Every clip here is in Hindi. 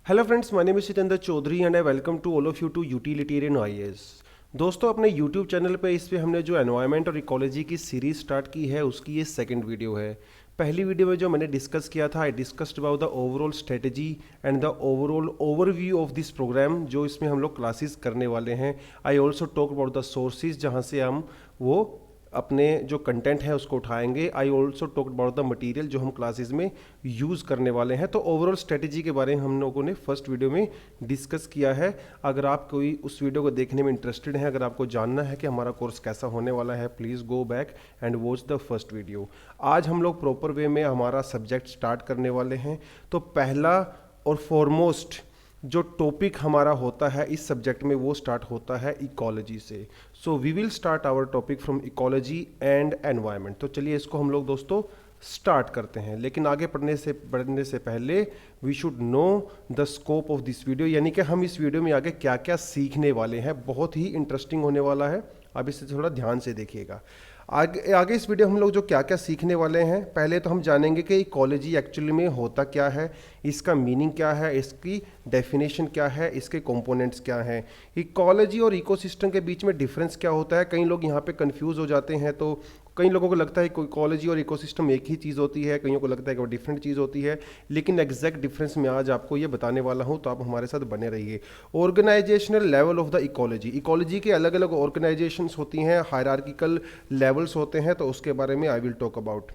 Hello friends, my name is Sitendra Chaudhary and I welcome to all of you to utilitarian IAS. दोस्तों, अपने यूट्यूब चैनल पे इस पे हमने जो एनवायरनमेंट और इकोलॉजी की सीरीज स्टार्ट की है उसकी ये सेकंड वीडियो है। पहली वीडियो में जो मैंने डिस्कस किया था, I discussed about the overall strategy and the overall overview of this program जो इसमें हम लोग क्लासेस करने वाले हैं। I also talk about the sources जहाँ से हम वो अपने जो कंटेंट है उसको उठाएंगे। आई also talk about the material जो हम क्लासेस में यूज़ करने वाले हैं। तो ओवरऑल स्ट्रेटजी के बारे में हम लोगों ने फर्स्ट वीडियो में डिस्कस किया है। अगर आप कोई उस वीडियो को देखने में इंटरेस्टेड हैं, अगर आपको जानना है कि हमारा कोर्स कैसा होने वाला है, please go back and watch the first video. आज हम लोग प्रॉपर वे में हमारा सब्जेक्ट स्टार्ट करने वाले हैं। तो पहला और फॉरमोस्ट जो टॉपिक हमारा होता है इस सब्जेक्ट में वो स्टार्ट होता है इकोलॉजी से। So we will start our topic from ecology and environment. तो चलिए इसको हम लोग दोस्तों स्टार्ट करते हैं। लेकिन आगे बढ़ने से पहले we should know the scope of this video, यानी कि हम इस वीडियो में आगे क्या क्या सीखने वाले हैं। बहुत ही इंटरेस्टिंग होने वाला है, आप इसे थोड़ा ध्यान से देखिएगा। आगे इस वीडियो हम लोग जो क्या क्या सीखने वाले हैं, पहले तो हम जानेंगे कि इकोलॉजी एक्चुअली में होता क्या है, इसका मीनिंग क्या है, इसकी डेफिनेशन क्या है, इसके कंपोनेंट्स क्या हैं, इकोलॉजी और इकोसिस्टम के बीच में डिफरेंस क्या होता है। कई लोग यहाँ पे कंफ्यूज हो जाते हैं। तो कई लोगों को लगता है कि इकोलॉजी और इकोसिस्टम एक ही चीज़ होती है, कईयों को लगता है कि वो डिफरेंट चीज़ होती है। लेकिन एग्जैक्ट डिफरेंस मैं आज आपको ये बताने वाला हूँ, तो आप हमारे साथ बने रहिए। Organisational level of the ecology, ecology के अलग अलग ऑर्गेनाइजेशंस होती हैं, हायरार्किकल लेवल्स होते हैं, तो उसके बारे में I will talk about.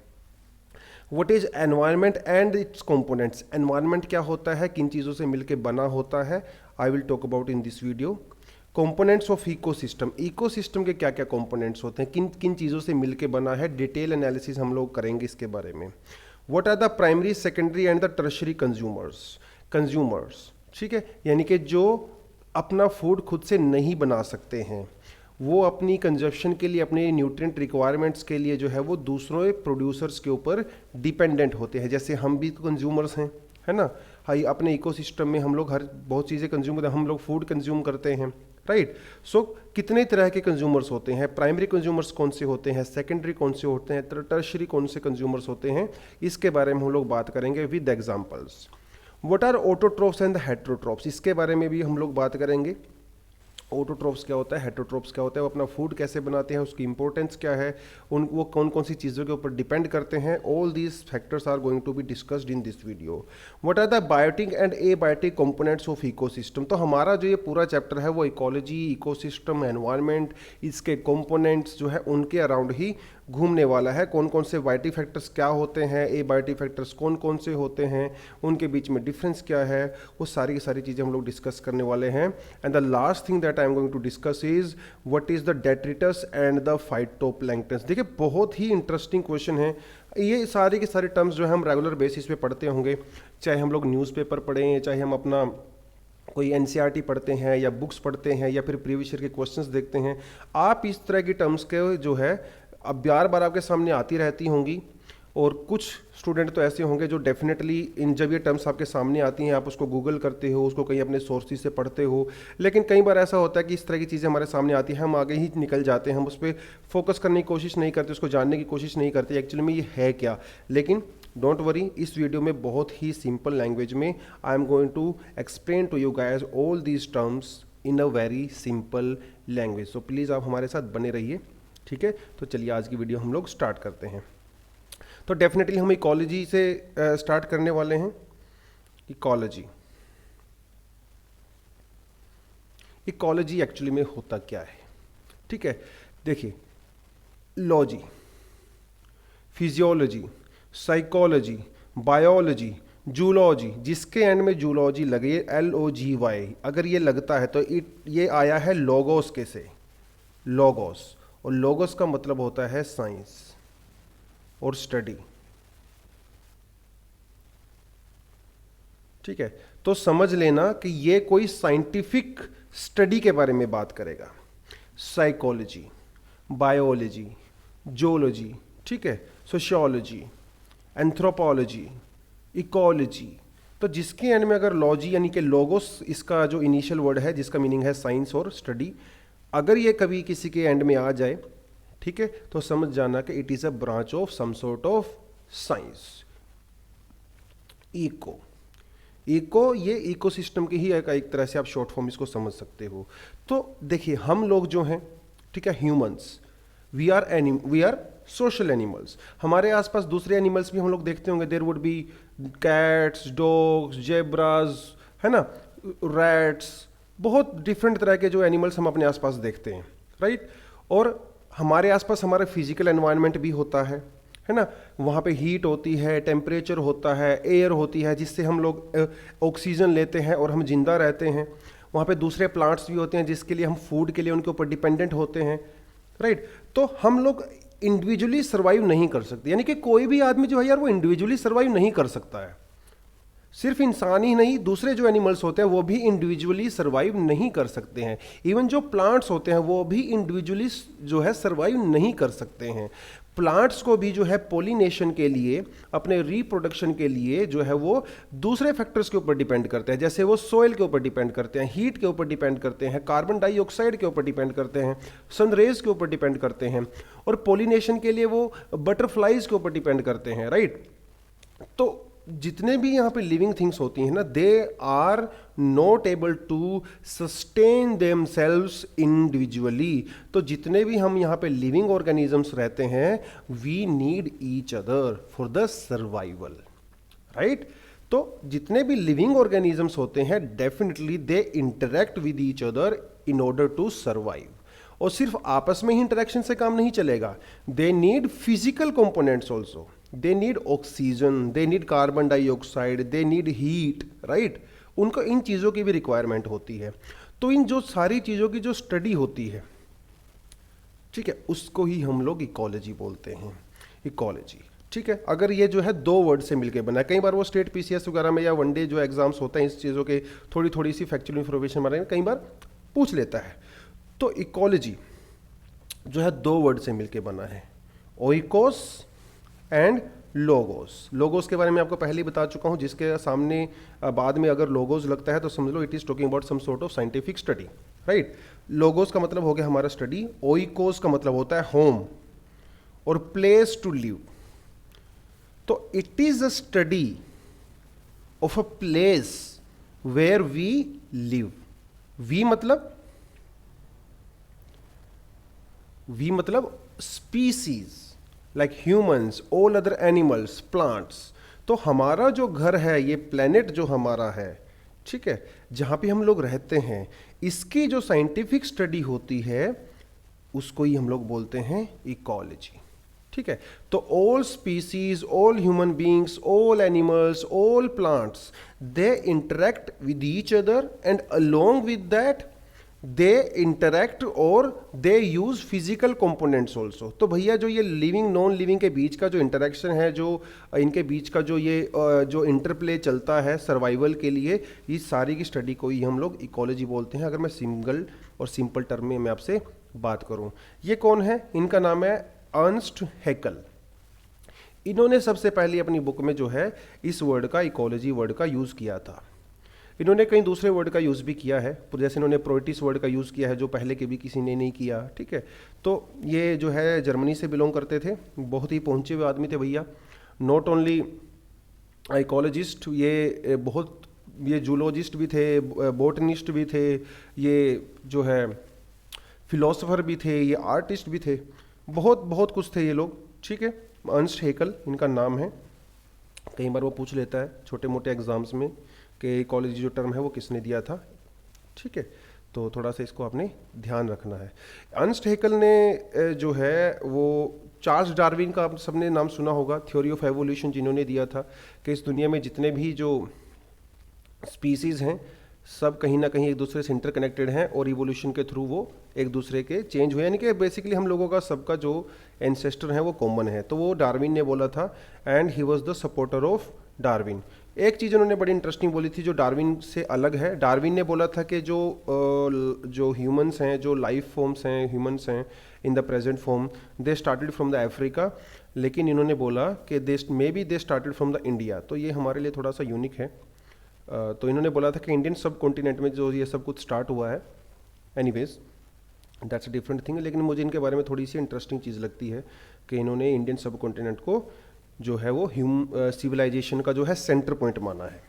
What is environment and it's components, environment क्या होता है, किन चीज़ों से मिलकर बना होता है, I will talk about in this video. Components of ecosystem, ecosystem के क्या क्या कंपोनेंट्स होते हैं, किन किन चीज़ों से मिलकर बना है, डिटेल एनालिसिस हम लोग करेंगे इसके बारे में। What are the primary secondary and the tertiary consumers, ठीक है, यानी कि जो अपना फूड खुद से नहीं बना सकते हैं, वो अपनी कंजप्शन के लिए, अपने न्यूट्रिएंट रिक्वायरमेंट्स के लिए जो है वो दूसरों प्रोड्यूसर्स के ऊपर डिपेंडेंट होते हैं। जैसे हम भी कंज्यूमर्स हैं, है ना। हाई अपने इकोसिस्टम में हम लोग हर बहुत चीज़ें कंज्यूम करते हैं, हम लोग फूड कंज्यूम करते हैं, राइट। सो कितने तरह के कंज्यूमर्स होते हैं, प्राइमरी कंज्यूमर्स कौन से होते हैं, सेकेंडरी कौन से होते हैं, टर्शरी कौन से कंज्यूमर्स होते हैं, इसके बारे में हम लोग बात करेंगे with examples. What are autotrophs and heterotrophs, इसके बारे में भी हम लोग बात करेंगे। ऑटोट्रोफ्स क्या होता है, हेट्रोट्रोफ्स क्या होता है, वो अपना फूड कैसे बनाते हैं, उसकी इंपॉर्टेंस क्या है, वो कौन कौन सी चीज़ों के ऊपर डिपेंड करते हैं। All these factors are going to be discussed in this video. What are the biotic and abiotic components of ecosystem, तो हमारा जो ये पूरा चैप्टर है वो इकोलॉजी, इकोसिस्टम, एनवायरनमेंट, इसके कंपोनेंट्स जो है उनके अराउंड ही घूमने वाला है। कौन कौन से बायोटिक फैक्टर्स क्या होते हैं, ए बायोटिक फैक्टर्स कौन कौन से होते हैं, उनके बीच में डिफरेंस क्या है, वो सारी की सारी चीज़ें हम लोग डिस्कस करने वाले हैं। And the last thing that I am going to discuss is what is the detritus and the phytoplanktons. देखिए, बहुत ही इंटरेस्टिंग क्वेश्चन है। ये सारे के सारे टर्म्स जो है हम रेगुलर बेसिस पे पढ़ते होंगे, चाहे हम लोग न्यूज़पेपर पढ़ें, चाहे हम अपना कोई एनसीईआरटी पढ़ते हैं या बुक्स पढ़ते हैं या फिर प्रीवियस ईयर के क्वेश्चंस देखते हैं। आप इस तरह की टर्म्स के जो है अब बार बार आपके सामने आती रहती होंगी। और कुछ स्टूडेंट तो ऐसे होंगे जो डेफिनेटली इन जब ये टर्म्स आपके सामने आती हैं आप उसको गूगल करते हो, उसको कहीं अपने सोर्सेज से पढ़ते हो। लेकिन कई बार ऐसा होता है कि इस तरह की चीज़ें हमारे सामने आती हैं, हम आगे ही निकल जाते हैं, हम उस पर फोकस करने की कोशिश नहीं करते, उसको जानने की कोशिश नहीं करते एक्चुअली में ये है क्या। लेकिन डोंट वरी, इस वीडियो में बहुत ही सिंपल लैंग्वेज में I am going to explain to you guys all these terms in a very simple language. So please आप हमारे साथ बने रहिए, ठीक है। तो चलिए आज की वीडियो हम लोग स्टार्ट करते हैं। तो डेफिनेटली हम इकोलॉजी से स्टार्ट करने वाले हैं। इकोलॉजी, इकोलॉजी एक्चुअली में होता क्या है, ठीक है। देखिए, logy, physiology, psychology, biology, zoology, जिसके एंड में जूलॉजी लगे, LOGY, अगर ये लगता है तो ये आया है लोगोस के से, लोगोस। और लोगोस का मतलब होता है साइंस और स्टडी, ठीक है। तो समझ लेना कि ये कोई साइंटिफिक स्टडी के बारे में बात करेगा। साइकोलॉजी, बायोलॉजी, जोलॉजी, ठीक है, सोशियोलॉजी, एंथ्रोपोलॉजी, इकोलॉजी। तो जिसके एंड में अगर लॉजी यानी कि लोगोस इसका जो इनिशियल वर्ड है जिसका मीनिंग है साइंस और स्टडी, अगर ये कभी किसी के एंड में आ जाए, ठीक है, तो समझ जाना कि it is a branch of some sort of science. Eco, eco, ये इकोसिस्टम की ही एक तरह से आप शॉर्ट फॉर्म इसको समझ सकते हो। तो देखिए हम लोग जो हैं, ठीक है, humans, we are social animals. हमारे आसपास दूसरे एनिमल्स भी हम लोग देखते होंगे, there would be cats, dogs, zebras, है ना, रैट्स, बहुत डिफरेंट तरह के जो एनिमल्स हम अपने आसपास देखते हैं, राइट। और हमारे आसपास हमारा फिजिकल एनवायरनमेंट भी होता है ना, वहाँ पे हीट होती है, टेम्परेचर होता है, एयर होती है, जिससे हम लोग ऑक्सीजन लेते हैं और हम जिंदा रहते हैं। वहाँ पे दूसरे प्लांट्स भी होते हैं जिसके लिए हम फूड के लिए उनके ऊपर डिपेंडेंट होते हैं, राइट। तो हम लोग इंडिविजुअली सर्वाइव नहीं कर सकते, यानी कि कोई भी आदमी जो है यार वो इंडिविजुअली सर्वाइव नहीं कर सकता है। सिर्फ इंसान ही नहीं, दूसरे जो एनिमल्स होते हैं वो भी इंडिविजुअली सर्वाइव नहीं कर सकते हैं। इवन जो प्लांट्स होते हैं वो भी इंडिविजुअली जो है सर्वाइव नहीं कर सकते हैं। प्लांट्स को भी जो है पोलिनेशन के लिए, अपने रिप्रोडक्शन के लिए जो है वो दूसरे फैक्टर्स के ऊपर डिपेंड करते हैं। जैसे वो सोइल के ऊपर डिपेंड करते हैं, हीट के ऊपर डिपेंड करते हैं, कार्बन डाइऑक्साइड के ऊपर डिपेंड करते हैं, सनरेज के ऊपर डिपेंड करते हैं, और पोलिनेशन के लिए वो बटरफ्लाइज के ऊपर डिपेंड करते हैं, राइट। तो जितने भी यहाँ पे लिविंग थिंग्स होती हैं ना, they are not able to sustain themselves individually. तो जितने भी हम यहाँ पे लिविंग ऑर्गेनिजम्स रहते हैं, we need each other for the survival, right. तो जितने भी लिविंग ऑर्गेनिजम्स होते हैं, definitely they interact with each other in order to survive. और सिर्फ आपस में ही इंटरेक्शन से काम नहीं चलेगा, they need physical components also, they need oxygen, they need carbon dioxide, they need heat, right। उनको इन चीज़ों की भी रिक्वायरमेंट होती है। तो इन जो सारी चीज़ों की जो स्टडी होती है, ठीक है, उसको ही हम लोग इकोलॉजी बोलते हैं, इकोलॉजी, ठीक है। अगर ये जो है दो वर्ड से मिलके बना है, कई बार वो स्टेट पीसीएस वगैरह में या वनडे जो एग्जाम्स होते हैं इस चीज़ों के थोड़ी थोड़ी सी फैक्चुअल इन्फॉर्मेशन हमारे कई बार पूछ लेता है। तो इकोलॉजी जो है दो वर्ड से मिलके बना है, ओइकोस एंड लोगोस। लोगोस के बारे में आपको पहले ही बता चुका हूं, जिसके सामने बाद में अगर लोगोस लगता है तो समझ लो it is talking about some sort of scientific study, right. Logos का मतलब हो गया हमारा स्टडी, ओइकोस का मतलब होता है होम और प्लेस टू लिव। तो it is a study of a place where we live. We मतलब species, like humans, all other animals, plants. तो हमारा जो घर है, ये प्लेनेट जो हमारा है, ठीक है, जहाँ पे हम लोग रहते हैं, इसकी जो साइंटिफिक स्टडी होती है उसको ही हम लोग बोलते हैं इकोलॉजी, ठीक है। तो all species, all human beings, all animals, all plants, they interact with each other and along with that they interact और दे यूज फिजिकल कंपोनेंट्स ऑल्सो। तो भैया जो ये लिविंग नॉन लिविंग के बीच का जो इंटरेक्शन है, जो इनके बीच का जो ये जो इंटरप्ले चलता है सर्वाइवल के लिए, ये सारी की स्टडी को ही हम लोग इकोलॉजी बोलते हैं। अगर मैं सिंगल और सिंपल टर्म में मैं आपसे बात करूं, ये कौन है, इनका नाम है अर्नस्ट हैकल। इन्होंने सबसे पहले अपनी बुक में जो है इस वर्ड का, इकोलॉजी वर्ड का यूज किया था। इन्होंने कई दूसरे वर्ड का यूज़ भी किया है, जैसे इन्होंने प्रोइटिस वर्ड का यूज़ किया है जो पहले के भी किसी ने नहीं किया, ठीक है। तो ये जो है जर्मनी से बिलोंग करते थे, बहुत ही पहुंचे हुए आदमी थे भैया। नॉट ओनली इकोलॉजिस्ट, ये जूलॉजिस्ट भी थे, बोटनिस्ट भी थे, ये जो है फिलोसोफर भी थे, ये आर्टिस्ट भी थे, बहुत कुछ थे ये लोग, ठीक है। अर्नस्ट हैकल इनका नाम है। कई बार वो पूछ लेता है छोटे मोटे एग्जाम्स में कि इकोलॉजी जो टर्म है वो किसने दिया था, ठीक है। तो थोड़ा सा इसको आपने ध्यान रखना है। अर्नस्ट हैकल ने जो है वो चार्ल्स डार्विन का आप सबने नाम सुना होगा, थ्योरी ऑफ एवोल्यूशन जिन्होंने दिया था कि इस दुनिया में जितने भी जो स्पीसीज़ हैं सब कहीं ना कहीं एक दूसरे से इंटरकनेक्टेड हैं और इवोल्यूशन के थ्रू वो एक दूसरे के चेंज हुए, यानी कि बेसिकली हम लोगों का सबका जो एंसेस्टर है वो कॉमन है। तो वो डार्विन ने बोला था and he was the supporter of Darwin. एक चीज़ उन्होंने बड़ी इंटरेस्टिंग बोली थी जो डार्विन से अलग है। डार्विन ने बोला था कि जो ह्यूमंस हैं, जो लाइफ फॉर्म्स हैं, ह्यूमंस हैं in the present form, they started from the Africa, लेकिन इन्होंने बोला कि they started from the India. तो ये हमारे लिए थोड़ा सा यूनिक है। तो इन्होंने बोला था कि इंडियन सब कॉन्टिनेंट में जो ये सब कुछ स्टार्ट हुआ है। Anyways that's a different thing, लेकिन मुझे इनके बारे में थोड़ी सी इंटरेस्टिंग चीज़ लगती है कि इन्होंने इंडियन सब कॉन्टिनेंट को जो है वो सिविलाइजेशन का जो है सेंटर पॉइंट माना है,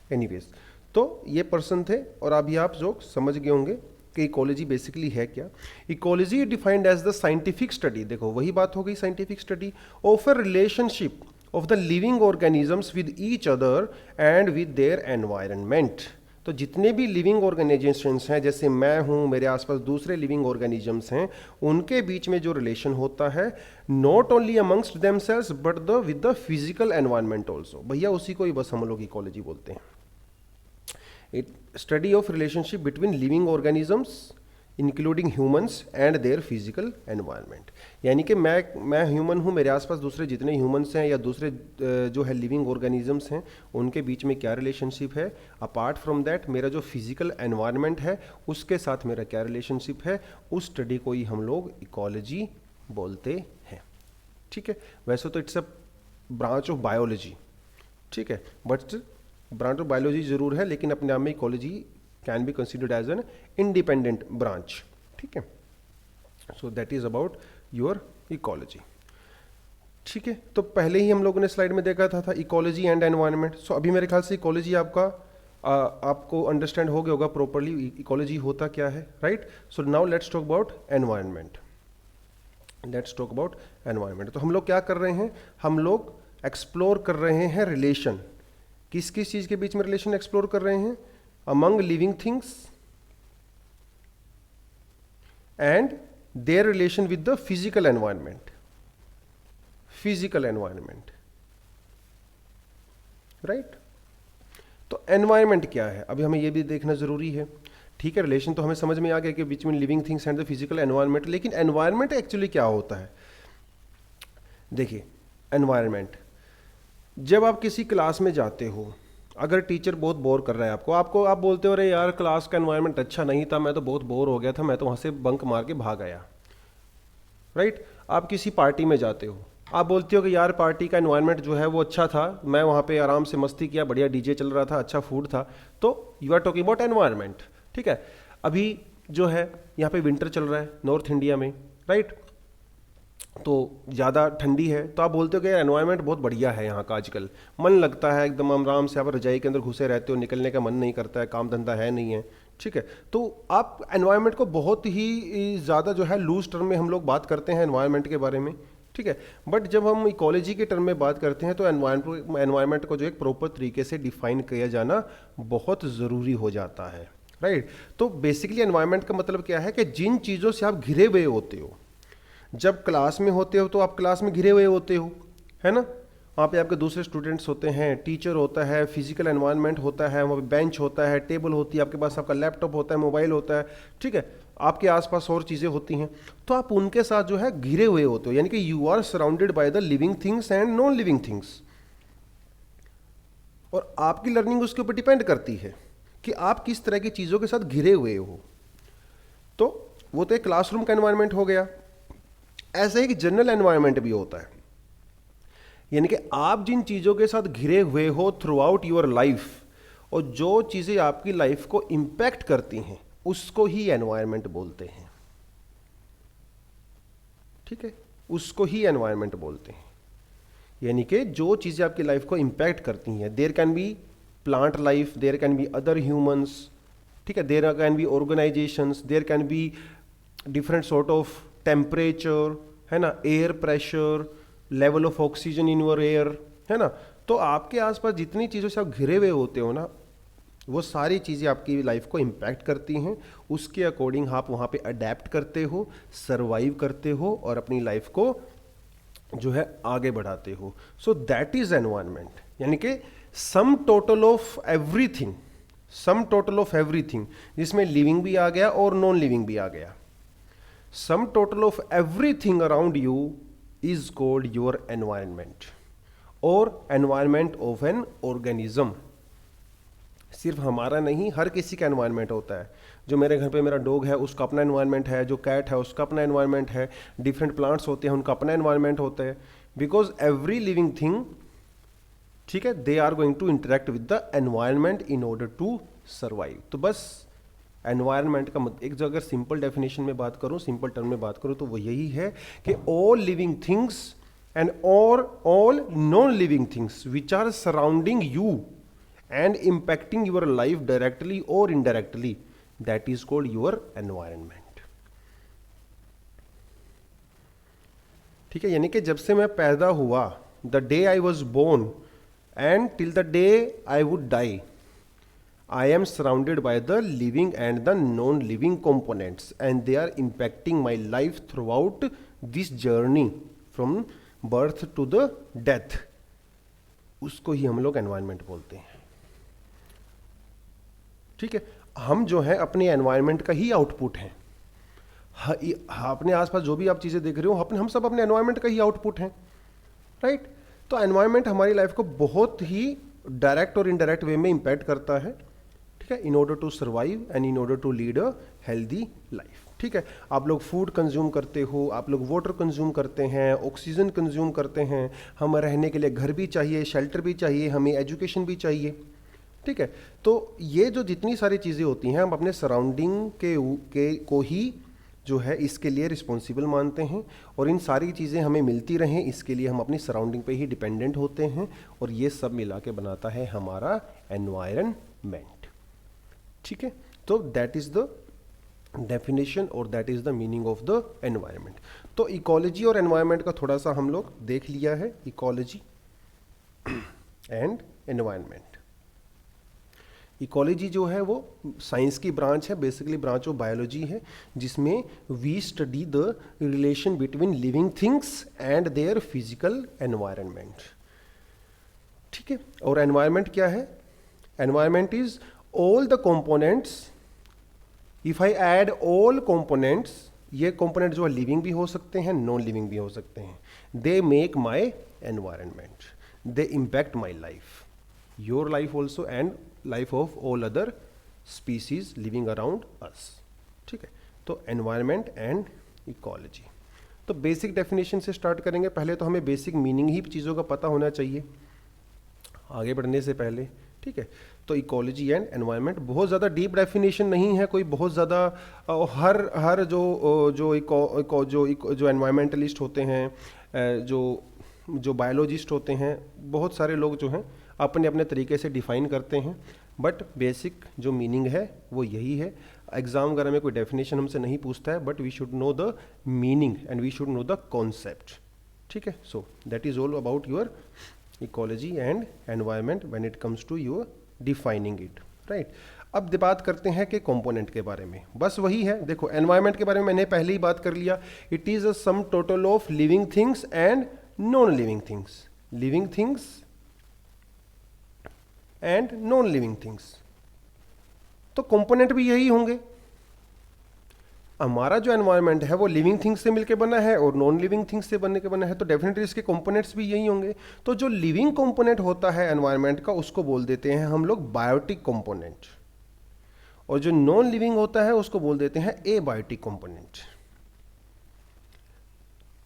एनीवेज, तो ये पर्सन थे और अभी आप जो समझ गए होंगे कि इकोलॉजी बेसिकली है क्या। Ecology defined as the scientific study, देखो वही बात हो गई, scientific study of a relationship of the living organisms with each other and with their environment. तो जितने भी लिविंग ऑर्गेनाइजेशंस हैं, जैसे मैं हूँ, मेरे आसपास दूसरे लिविंग ऑर्गेनिजम्स हैं, उनके बीच में जो रिलेशन होता है, not only amongst themselves but the with the physical environment also, भैया उसी को ही बस हम लोग इकोलॉजी बोलते हैं। It study of relationship between living organisms including humans and their physical environment. यानी कि मैं ह्यूमन हूँ, मेरे आसपास दूसरे जितने ह्यूमंस हैं या दूसरे जो है लिविंग ऑर्गेनिजम्स हैं, उनके बीच में क्या रिलेशनशिप है। अपार्ट फ्रॉम दैट मेरा जो फिजिकल एनवायरनमेंट है उसके साथ मेरा क्या रिलेशनशिप है, उस स्टडी को ही हम लोग इकोलॉजी बोलते हैं। ठीक है, वैसे तो it's a branch of biology, ठीक है, बट ब्रांच ऑफ बायोलॉजी जरूर है, लेकिन अपने आप में ecology can be considered as an independent branch. ठीक है, so that is about your ecology. ठीक है, तो पहले ही हम लोगों ने स्लाइड में देखा था इकोलॉजी एंड एनवायरनमेंट। सो अभी मेरे ख्याल से इकोलॉजी आपको अंडरस्टैंड हो गया होगा प्रॉपरली, इकोलॉजी होता क्या है, right. So now let's talk about environment. Let's talk about environment. तो हम लोग क्या कर रहे हैं, हम लोग एक्सप्लोर कर रहे हैं रिलेशन, किस किस चीज के बीच में रिलेशन एक्सप्लोर कर रहे हैं, among living things and there relation with the physical environment. Physical environment, right. तो एनवायरनमेंट क्या है, अभी हमें यह भी देखना जरूरी है। ठीक है, रिलेशन तो हमें समझ में आ गया कि बीच में living things and the physical environment, लेकिन एनवायरनमेंट एक्चुअली क्या होता है। देखिए, एनवायरनमेंट, जब आप किसी क्लास में जाते हो, अगर टीचर बहुत बोर कर रहा है आपको आप बोलते हो अरे यार क्लास का एनवायरनमेंट अच्छा नहीं था, मैं तो बहुत बोर हो गया था, मैं तो वहाँ से बंक मार के भाग आया, राइट। आप किसी पार्टी में जाते हो, आप बोलते हो कि यार पार्टी का एनवायरनमेंट जो है वो अच्छा था, मैं वहाँ पे आराम से मस्ती किया, बढ़िया डीजे चल रहा था, अच्छा फूड था। तो you are talking about environment. ठीक है, अभी जो है यहाँ पे विंटर चल रहा है नॉर्थ इंडिया में, राइट, तो ज़्यादा ठंडी है, तो आप बोलते हो कि एनवायरनमेंट बहुत बढ़िया है यहाँ का, आजकल मन लगता है एकदम आराम से, आप रजाई के अंदर घुसे रहते हो, निकलने का मन नहीं करता है, काम धंधा है नहीं है। ठीक है, तो आप एनवायरनमेंट को बहुत ही ज़्यादा जो है लूज टर्म में हम लोग बात करते हैं एनवायरनमेंट के बारे में। ठीक है, बट जब हम इकोलॉजी के टर्म में बात करते हैं तो एनवायरनमेंट को जो एक प्रॉपर तरीके से डिफाइन किया जाना बहुत ज़रूरी हो जाता है, राइट। तो बेसिकली एनवायरनमेंट का मतलब क्या है कि जिन चीज़ों से आप घिरे हुए होते हो, जब क्लास में होते हो तो आप क्लास में घिरे हुए होते हो, है ना, वहाँ पे आपके दूसरे स्टूडेंट्स होते हैं, टीचर होता है, फिजिकल एनवायरनमेंट होता है, वहाँ पे बेंच होता है, टेबल होती है, आपके पास आपका लैपटॉप होता है, मोबाइल होता है, ठीक है, आपके आसपास और चीज़ें होती हैं, तो आप उनके साथ जो है घिरे हुए होते हो, यानी कि you are surrounded by the living things and non living things. और आपकी लर्निंग उसके ऊपर डिपेंड करती है कि आप किस तरह की चीज़ों के साथ घिरे हुए हो। तो वो तो एक क्लासरूम का एनवायरनमेंट हो गया। ऐसा ही जनरल एनवायरनमेंट भी होता है, यानी कि आप जिन चीज़ों के साथ घिरे हुए हो थ्रू आउट यूर लाइफ, और जो चीज़ें आपकी लाइफ को इम्पैक्ट करती हैं उसको ही एनवायरनमेंट बोलते हैं। ठीक है, उसको ही एनवायरनमेंट बोलते हैं, यानी कि जो चीज़ें आपकी लाइफ को इम्पैक्ट करती हैं। There can be plant life, there can be other humans, ठीक है, there can be organisations, there can be different sort of temperature, है ना, air pressure, level of oxygen in your air, है ना। तो आपके आसपास जितनी चीज़ों से आप घिरे हुए होते हो ना, वो सारी चीज़ें आपकी लाइफ को इम्पैक्ट करती हैं, उसके अकॉर्डिंग आप वहाँ पे अडेप्ट करते हो, सर्वाइव करते हो और अपनी लाइफ को जो है आगे बढ़ाते हो। सो दैट इज एनवायरनमेंट, यानी कि sum total of everything, sum total of everything, जिसमें लिविंग भी आ गया और नॉन लिविंग भी आ गया। Sum total of everything around you is called your environment, और एनवायरनमेंट ऑफ एन ऑर्गेनिज्म। सिर्फ हमारा नहीं, हर किसी का एनवायरनमेंट होता है। जो मेरे घर पे मेरा डॉग है उसका अपना एनवायरनमेंट है, जो कैट है उसका अपना एनवायरनमेंट है, डिफरेंट प्लांट्स होते हैं उनका अपना एनवायरनमेंट होता है, बिकॉज एवरी लिविंग थिंग, ठीक है, they are going to interact with the environment in order to survive. तो बस एनवायरनमेंट का एक जो अगर सिंपल डेफिनेशन में बात करूं, सिंपल टर्म में बात करूं, तो वो यही है कि ऑल लिविंग थिंग्स एंड और all non living things which are surrounding you and impacting your life directly or indirectly, that is called your environment. ठीक है, यानी कि जब से मैं पैदा हुआ, the day I was born and till the day I would die, I am surrounded by the living and the non-living components, and they are impacting my life throughout this journey from birth to the death. उसको ही हम लोग एनवायरनमेंट बोलते हैं. ठीक है, हम जो है अपने एनवायरनमेंट का ही आउटपुट हैं. अपने आसपास जो भी आप चीज़ें देख रहे हो, हम सब अपने एनवायरनमेंट का ही आउटपुट हैं, राइट. तो एनवायरनमेंट हमारी लाइफ को बहुत ही डायरेक्ट और इनडायरेक्ट वे में इम्पैक्ट करता है. ठीक है, in order to survive and in order to lead a healthy life. ठीक है, आप लोग फूड कंज्यूम करते हो, आप लोग वाटर कंज्यूम करते हैं, ऑक्सीजन कंज्यूम करते हैं, हम रहने के लिए घर भी चाहिए, शेल्टर भी चाहिए, हमें एजुकेशन भी चाहिए. ठीक है, तो ये जो जितनी सारी चीज़ें होती हैं, हम अपने सराउंडिंग के को ही जो है इसके लिए रिस्पॉन्सिबल मानते हैं, और इन सारी चीज़ें हमें मिलती रहें इसके लिए हम अपनी सराउंडिंग पे ही डिपेंडेंट होते हैं, और ये सब मिला के बनाता है हमारा एनवायरनमेंट. ठीक है, तो दैट इज द डेफिनेशन और that is the meaning of the environment. तो इकोलॉजी और एनवायरनमेंट का थोड़ा सा हम लोग देख लिया है, इकोलॉजी एंड एनवायरनमेंट. इकोलॉजी जो है वो साइंस की ब्रांच है, बेसिकली ब्रांच ऑफ बायोलॉजी है, जिसमें we study the relation between living things and their physical environment. ठीक है, और एनवायरनमेंट क्या है? Environment is all the components, if I add all components, ये component जो है living भी हो सकते हैं, non living भी हो सकते हैं, they make my environment, they impact my life, your life also and life of all other species living around us. ठीक है, तो environment and ecology. तो बेसिक डेफिनेशन से स्टार्ट करेंगे. पहले तो हमें बेसिक मीनिंग ही चीज़ों का पता होना चाहिए आगे बढ़ने से पहले. ठीक है, तो इकोलॉजी एंड एनवायरनमेंट बहुत ज़्यादा डीप डेफिनेशन नहीं है, कोई बहुत ज़्यादा हर जो एनवायरमेंटलिस्ट होते हैं, जो बायोलॉजिस्ट होते हैं, बहुत सारे लोग जो हैं अपने अपने तरीके से डिफाइन करते हैं, बट बेसिक जो मीनिंग है वो यही है. एग्जाम वगैरह में कोई डेफिनेशन हमसे नहीं पूछता है, but we should know the meaning and we should know the concept. ठीक है, so that is all about your ecology and environment when it comes to your defining it, right. अब बात करते हैं कि कंपोनेंट के बारे में. बस वही है, देखो एनवायरनमेंट के बारे में मैंने पहले ही बात कर लिया. It is a sum total of living things and non living things, living things and non living things. तो कंपोनेंट भी यही होंगे. हमारा जो एनवायरनमेंट है वो लिविंग थिंग्स से मिलकर बना है और नॉन लिविंग थिंग्स से बनने के बना है, तो डेफिनेटली इसके कंपोनेंट्स भी यही होंगे. तो जो लिविंग कंपोनेंट होता है एनवायरनमेंट का, उसको बोल देते हैं हम लोग बायोटिक कंपोनेंट, और जो नॉन लिविंग होता है उसको बोल देते हैं एबायोटिक कंपोनेंट.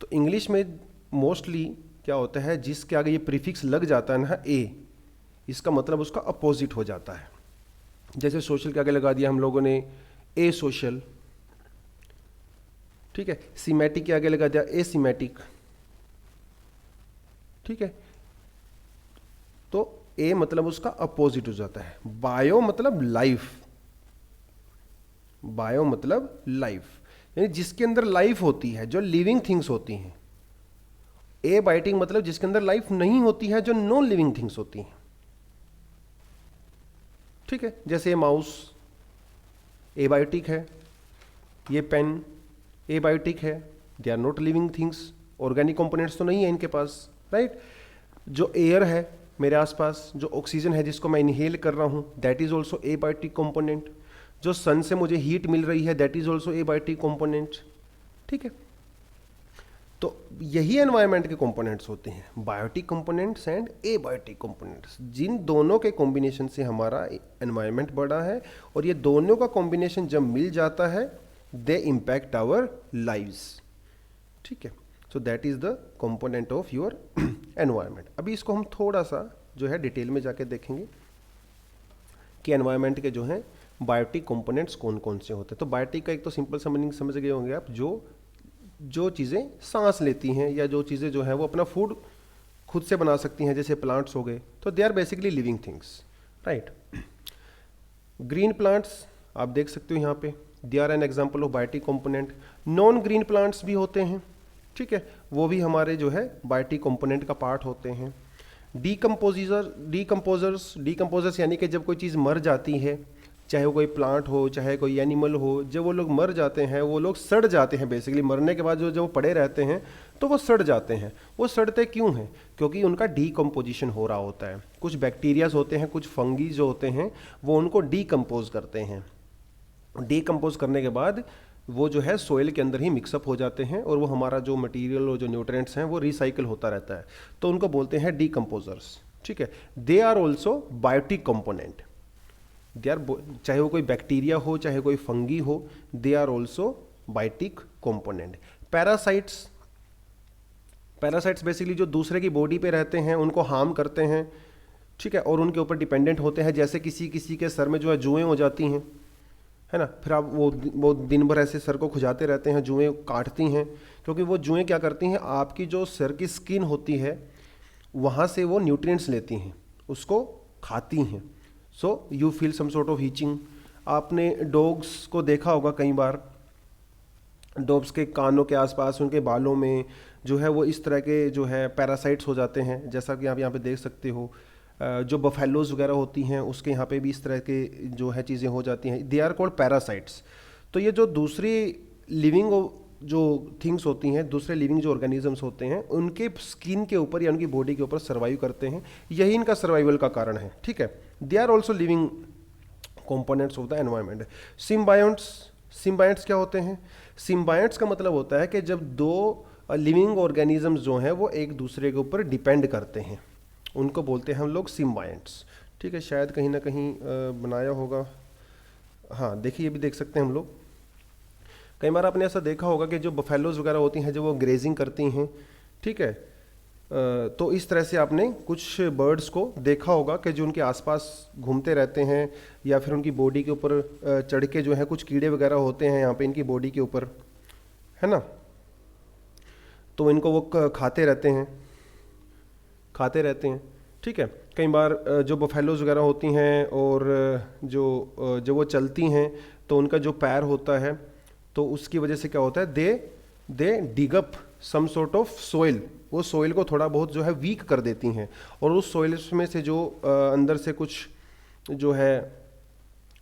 तो इंग्लिश में मोस्टली क्या होता है, जिसके आगे ये प्रीफिक्स लग जाता है ना, ए, इसका मतलब उसका अपोजिट हो जाता है. जैसे सोशल के आगे लगा दिया हम लोगों ने ए सोशल. ठीक है, सीमेटिक के आगे लगा दिया एसीमेटिक. ठीक है, तो ए मतलब उसका अपोजिट हो जाता है. बायो मतलब लाइफ, बायो मतलब लाइफ, यानी जिसके अंदर लाइफ होती है, जो लिविंग थिंग्स होती हैं. एबायोटिक मतलब जिसके अंदर लाइफ नहीं होती है, जो नॉन लिविंग थिंग्स होती हैं. ठीक है, जैसे माउस एबायोटिक है, ये पेन एबायोटिक है, they are not living things, organic components तो नहीं है इनके पास, राइट. जो एयर है मेरे आसपास, जो ऑक्सीजन है जिसको मैं इनहेल कर रहा हूँ, that is also abiotic component. जो सन से मुझे हीट मिल रही है, that is also abiotic component. ठीक है, तो यही एनवायरनमेंट के कंपोनेंट्स होते हैं, biotic components and abiotic components. जिन दोनों के कॉम्बिनेशन से हमारा एनवायरनमेंट बड़ा है, और ये दोनों का कॉम्बिनेशन जब मिल जाता है, they impact our lives. ठीक है, so that is the component of your environment. अभी इसको हम थोड़ा सा जो है डिटेल में जाके देखेंगे कि एनवायरनमेंट के जो हैं बायोटिक कंपोनेंट्स कौन कौन से होते हैं. तो बायोटिक का एक तो सिंपल सा मीनिंग समझ गए होंगे आप, जो चीज़ें सांस लेती हैं या जो चीज़ें जो है वो अपना फूड खुद से बना सकती हैं, जैसे प्लांट्स हो गए, तो they are basically living things. Right. Green plants आप देख सकते हो यहाँ पे, they are an example of biotic component. Non green plants भी होते हैं, ठीक है, वो भी हमारे जो है बायोटिक कंपोनेंट का पार्ट होते हैं। डीकम्पोजर्स यानी कि जब कोई चीज़ मर जाती है, चाहे वो कोई प्लांट हो चाहे कोई एनिमल हो, जब वो लोग मर जाते हैं वो लोग सड़ जाते हैं। बेसिकली मरने के बाद जो जब वो पड़े रहते हैं तो वो सड़ जाते हैं। वो सड़ते क्यों हैं? क्योंकि उनका डीकम्पोजिशन हो रहा होता है। कुछ बैक्टीरियाज होते हैं, कुछ फंगी जो होते हैं, वो उनको डीकम्पोज करते हैं। डीकम्पोज करने के बाद वो जो है सोइल के अंदर ही मिक्सअप हो जाते हैं और वो हमारा जो मटेरियल और जो न्यूट्रिएंट्स हैं वो रिसाइकिल होता रहता है, तो उनको बोलते हैं डीकम्पोजर्स, ठीक है। They are also biotic component. They are, चाहे वो कोई बैक्टीरिया हो चाहे कोई फंगी हो, they are also biotic component. Parasites basically जो दूसरे की बॉडी पे रहते हैं, उनको हार्म करते हैं, ठीक है, और उनके ऊपर डिपेंडेंट होते हैं। जैसे किसी किसी के सर में जो है जुएं हो जाती हैं, है ना, फिर आप वो दिन भर ऐसे सर को खुजाते रहते हैं, जुएं काटती हैं, क्योंकि वो जुएं क्या करती हैं, आपकी जो सर की स्किन होती है वहाँ से वो न्यूट्रिएंट्स लेती हैं, उसको खाती हैं। So you feel some sort of itching. आपने डॉग्स को देखा होगा कई बार, डॉग्स के कानों के आसपास, उनके बालों में जो है वो इस तरह के जो है पैरासाइट्स हो जाते हैं, जैसा कि आप यहाँ पे देख सकते हो। जो बफेलोज वगैरह होती हैं उसके यहाँ पे भी इस तरह के जो है चीज़ें हो जाती हैं, दे आर कॉल्ड पैरासाइट्स। तो ये जो दूसरी लिविंग जो थिंग्स होती हैं, दूसरे लिविंग जो ऑर्गेनिजम्स होते हैं, उनके स्किन के ऊपर या उनकी बॉडी के ऊपर सर्वाइव करते हैं, यही इनका सर्वाइवल का कारण है, ठीक है। They are also living components of the environment. Symbionts क्या होते हैं? सिम्बायंट्स का मतलब होता है कि जब दो लिविंग ऑर्गेनिजम्स जो हैं वो एक दूसरे के ऊपर डिपेंड करते हैं, उनको बोलते हैं हम लोग सिम्बायंट्स, ठीक है। शायद कहीं ना कहीं बनाया होगा, हाँ देखिए, ये भी देख सकते हैं हम लोग। कई बार आपने ऐसा देखा होगा कि जो बफेलोज वगैरह होती हैं, जब वो ग्रेजिंग करती हैं, ठीक है, तो इस तरह से आपने कुछ बर्ड्स को देखा होगा कि जो उनके आसपास घूमते रहते हैं, या फिर उनकी बॉडी के ऊपर चढ़ के जो है कुछ कीड़े वगैरह होते हैं यहाँ पे इनकी बॉडी के ऊपर, है ना, तो इनको वो खाते रहते हैं, ठीक है। कई बार जो बफेलोज वगैरह होती हैं और जो वो चलती हैं तो उनका जो पैर होता है, तो उसकी वजह से क्या होता है, they dig up some sort of soil, वो सोइल को थोड़ा बहुत जो है वीक कर देती हैं, और उस सोइल में से जो अंदर से कुछ जो है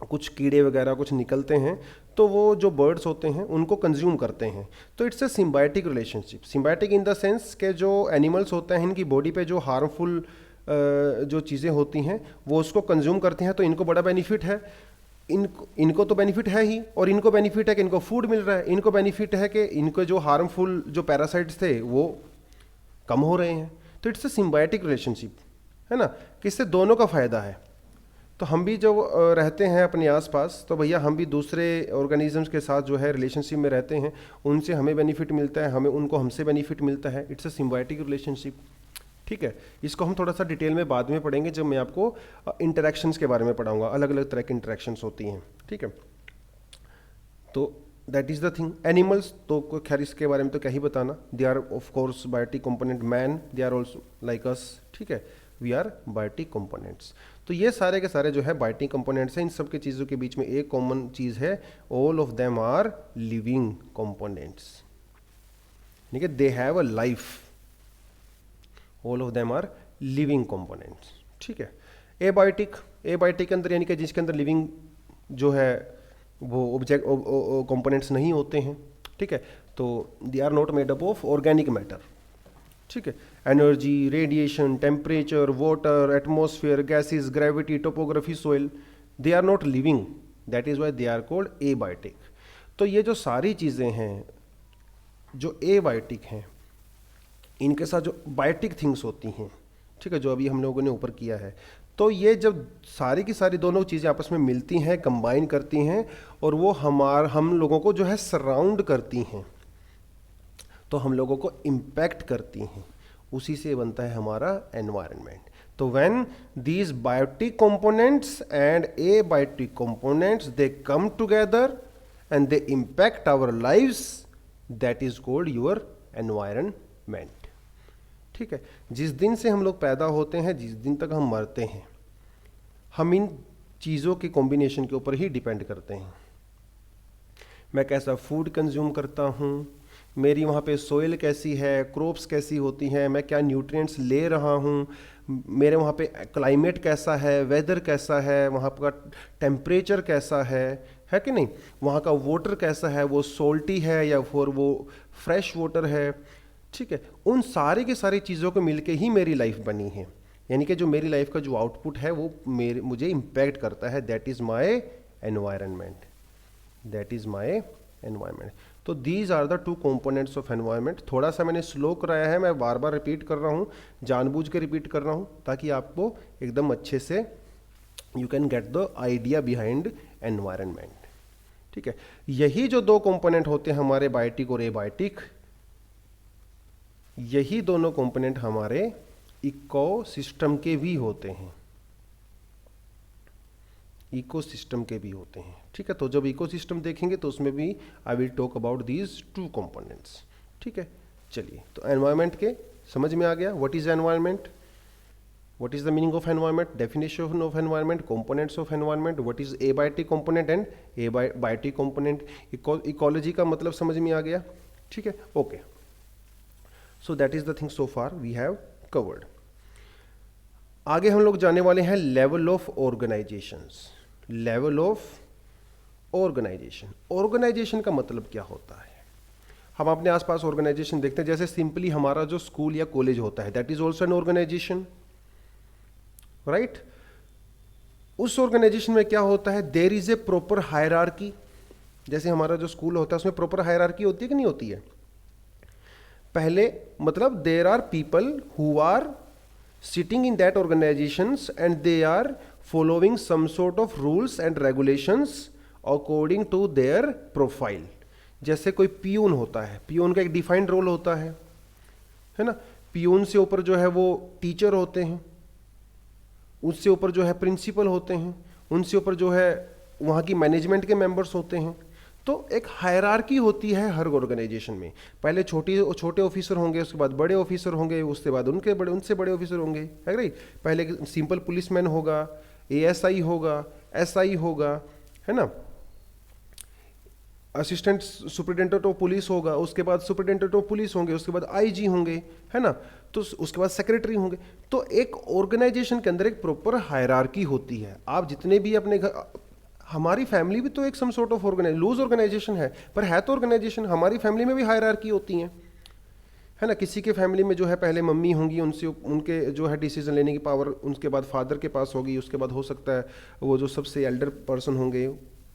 कुछ कीड़े वगैरह कुछ निकलते हैं, तो वो जो बर्ड्स होते हैं उनको कंज्यूम करते हैं। तो it's a symbiotic relationship. Symbiotic in the sense के जो एनिमल्स होते हैं, इनकी बॉडी पे जो हार्मफुल जो चीज़ें होती हैं वो उसको कंज्यूम करते हैं, तो इनको बड़ा बेनिफिट है। इनको तो बेनिफिट है ही, और इनको बेनिफिट है कि इनको फूड मिल रहा है, इनको बेनिफिट है कि इनको जो हार्मफुल जो पैरासाइट्स थे वो कम हो रहे हैं। तो इट्स अ सिम्बायोटिक रिलेशनशिप, है ना, किससे दोनों का फ़ायदा है। तो हम भी जो रहते हैं अपने आसपास, तो भैया हम भी दूसरे ऑर्गेनिजम्स के साथ जो है रिलेशनशिप में रहते हैं, उनसे हमें बेनिफिट मिलता है, हमें उनको हमसे बेनिफिट मिलता है। इट्स अ सिम्बायोटिक रिलेशनशिप, ठीक है। इसको हम थोड़ा सा डिटेल में बाद में पढ़ेंगे जब मैं आपको इंटरेक्शंस के बारे में पढ़ाऊंगा, अलग अलग तरह की इंटरेक्शंस होती हैं, ठीक है। तो that is the thing. Animals तो खैर इसके बारे में तो क्या ही बताना, they are of course biotic component. Man, they are also like us, ठीक है, वी आर बायोटिक कंपोनेंट्स। तो ये सारे के सारे जो है बायोटिक कंपोनेंट्स हैं। इन सब की चीज़ों के बीच में एक कॉमन चीज़ है, all of them are living components, ठीक है, they have a life, all of them are living components, ठीक है। एबायोटिक के अंदर यानी कि जिसके अंदर लिविंग जो है वो ऑब्जेक्ट कंपोनेंट्स नहीं होते हैं, ठीक है, तो they are not made up of organic matter, ठीक है। Energy, radiation, temperature, water, atmosphere, gases, gravity, topography, soil, they are not living, that is why they are called abiotic. तो ये जो सारी चीज़ें हैं जो एबायोटिक हैं, इनके साथ जो बायोटिक थिंग्स होती हैं, ठीक है, जो अभी हम लोगों ने ऊपर किया है, तो ये जब सारी की सारी दोनों चीज़ें आपस में मिलती हैं, कंबाइन करती हैं, और वो हम लोगों को जो है सराउंड करती हैं, तो हम लोगों को इम्पैक्ट करती हैं, उसी से बनता है हमारा एनवायरनमेंट। तो when these biotic components and abiotic components they come together and they impact our lives, that is called your environment, ठीक है। जिस दिन से हम लोग पैदा होते हैं, जिस दिन तक हम मरते हैं, हम इन चीज़ों के कॉम्बिनेशन के ऊपर ही डिपेंड करते हैं। मैं कैसा फूड कंज्यूम करता हूँ, मेरी वहाँ पे सोइल कैसी है, क्रॉप्स कैसी होती हैं, मैं क्या न्यूट्रिएंट्स ले रहा हूँ, मेरे वहाँ पे क्लाइमेट कैसा है, वेदर कैसा है, वहाँ का टेम्परेचर कैसा है कि नहीं, वहाँ का वाटर कैसा है, वो सोल्टी है या फिर वो फ्रेश वाटर है, ठीक है। उन सारी की सारी चीज़ों को मिलके ही मेरी लाइफ बनी है। यानी कि जो मेरी लाइफ का जो आउटपुट है वो मुझे इम्पैक्ट करता है। That is my environment, that is my environment. तो these are the two components of environment. थोड़ा सा मैंने स्लो कराया है, मैं बार बार रिपीट कर रहा हूँ, जानबूझ के रिपीट कर रहा हूँ ताकि आपको एकदम अच्छे से you can get the idea behind environment, ठीक है। यही जो दो कंपोनेंट होते हैं हमारे बायोटिक और एबायोटिक, यही दोनों कंपोनेंट हमारे इकोसिस्टम के भी होते हैं, इकोसिस्टम के भी होते हैं, ठीक है। तो जब इकोसिस्टम देखेंगे तो उसमें भी I will talk about these two components, ठीक है। चलिए, तो एनवायरनमेंट के समझ में आ गया, what is environment, what is the meaning of environment, definition of environment, components of environment, what is abiotic component and abiotic component, ecology का मतलब समझ में आ गया, ठीक है, okay. So that is the thing so far we have covered. आगे हम लोग जाने वाले हैं level of organizations. Level of organization, organization का मतलब क्या होता है। हम अपने आसपास ऑर्गेनाइजेशन देखते हैं, जैसे सिंपली हमारा जो स्कूल या कॉलेज होता है, that is also an organization, right. उस ऑर्गेनाइजेशन में क्या होता है, there is a proper hierarchy. जैसे हमारा जो स्कूल होता है उसमें प्रॉपर हायरार्की होती है कि नहीं होती है। पहले मतलब there are people who are sitting in that organizations and they are following some sort of rules and regulations according to their profile। जैसे कोई पियून होता है, पियून का एक डिफाइंड रोल होता है ना। पियून से ऊपर जो है वो टीचर होते हैं, उससे ऊपर जो है प्रिंसिपल होते हैं, उनसे ऊपर जो है वहाँ की मैनेजमेंट के मेंबर्स होते हैं। तो एक हायरार्की होती है हर ऑर्गेनाइजेशन में। पहले छोटे ऑफिसर होंगे, उसके बाद बड़े ऑफिसर होंगे, उसके बाद उनसे बड़े ऑफिसर होंगे, है नहीं। पहले सिंपल पुलिसमैन होगा, एएसआई होगा, एसआई होगा, है ना, असिस्टेंट सुपरिटेंडेंट ऑफ पुलिस होगा, उसके बाद सुपरिटेंडेंट ऑफ पुलिस होंगे, उसके बाद आईजी होंगे, है ना, तो उसके बाद सेक्रेटरी होंगे। तो एक ऑर्गेनाइजेशन के अंदर एक प्रॉपर हायरार्की होती है। आप जितने भी अपने घर, हमारी फैमिली भी तो एक some sort of loose organization है, पर है तो ऑर्गेनाइजेशन। हमारी फैमिली में भी हायरार्की होती है ना। किसी के फैमिली में जो है पहले मम्मी होंगी, उनसे उनके जो है डिसीजन लेने की पावर उनके बाद फादर के पास होगी, उसके बाद हो सकता है वो जो सबसे एल्डर पर्सन होंगे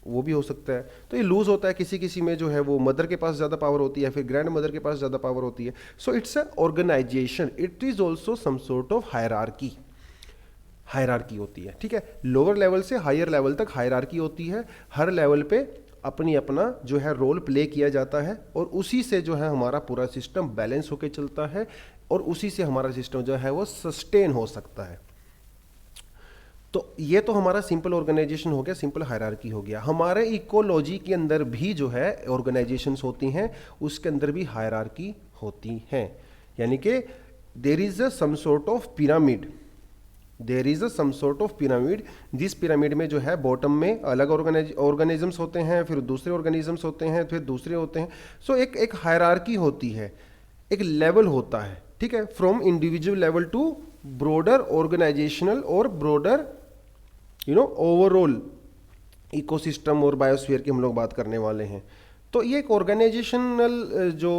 वो भी हो सकता है। तो ये लूज होता है। किसी किसी में जो है वो मदर के पास ज़्यादा पावर होती है, फिर ग्रैंड मदर के पास ज़्यादा पावर होती है। So it's a organization, it is also some sort of hierarchy, hierarchy होती है, ठीक है। लोअर लेवल से हायर लेवल तक हायरार्की होती है। हर लेवल पे अपनी अपना जो है रोल प्ले किया जाता है और उसी से जो है हमारा पूरा सिस्टम बैलेंस होकर चलता है और उसी से हमारा सिस्टम जो है वो सस्टेन हो सकता है। तो ये तो हमारा सिंपल ऑर्गेनाइजेशन हो गया, सिंपल हायरार्की हो गया। हमारे इकोलॉजी के अंदर भी जो है ऑर्गेनाइजेशंस होती हैं, उसके अंदर भी हायरार्की होती हैं। यानी कि there is a some sort of pyramid, there is a some sort of pyramid. जिस पिरामिड में जो है बॉटम में अलग ऑर्गेनिजम्स होते हैं, फिर दूसरे ऑर्गेनिजम्स होते हैं, फिर दूसरे होते हैं। सो एक हायरार्की होती है, एक लेवल होता है, ठीक है, from individual level to broader organizational और ब्रॉडर ओवरऑल इकोसिस्टम और बायोस्फीयर की हम लोग बात करने वाले हैं। तो ये एक ऑर्गेनाइजेशनल जो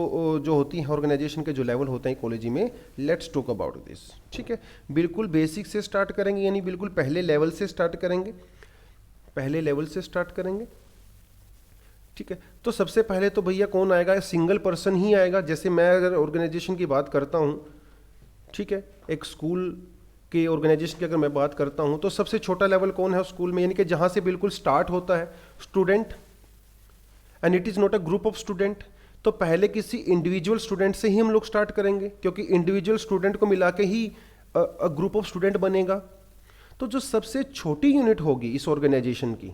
होती है, ऑर्गेनाइजेशन के जो लेवल होते हैं इकोलॉजी में, लेट्स टॉक अबाउट दिस, ठीक है। बिल्कुल बेसिक से स्टार्ट करेंगे, यानी बिल्कुल पहले लेवल से स्टार्ट करेंगे, पहले लेवल से स्टार्ट करेंगे, ठीक है। तो सबसे पहले तो भैया कौन आएगा, सिंगल पर्सन ही आएगा। जैसे मैं अगर ऑर्गेनाइजेशन की बात करता हूँ, ठीक है, एक स्कूल के ऑर्गेनाइजेशन की अगर मैं बात करता हूँ, तो सबसे छोटा लेवल कौन है स्कूल में, यानी कि जहाँ से बिल्कुल स्टार्ट होता है, student, and it is not a group of student. तो पहले किसी इंडिविजुअल स्टूडेंट से ही हम लोग स्टार्ट करेंगे, क्योंकि इंडिविजुअल स्टूडेंट को मिला के ही ग्रुप ऑफ स्टूडेंट बनेगा। तो जो सबसे छोटी यूनिट होगी इस ऑर्गेनाइजेशन की,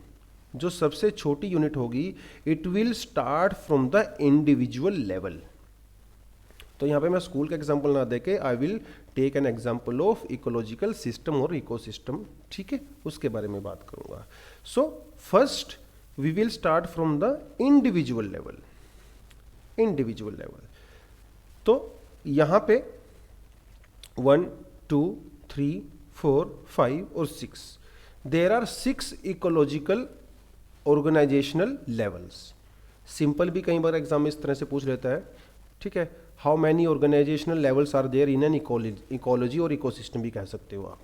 जो सबसे छोटी यूनिट होगी, it will start from the individual level. तो यहाँ पे मैं स्कूल का एग्जाम्पल ना देके I will take an example of ecological system और इकोसिस्टम, ठीक है, उसके बारे में बात करूंगा। So first we will start from the individual level. Individual level, तो यहाँ पे 1 2 3 4 5 और 6 there are 6 ecological organizational levels. Simple भी कई बार एग्जाम में इस तरह से पूछ लेता है, ठीक है, how many organizational levels are there in an ecology, और इकोसिस्टम भी कह सकते हो आप,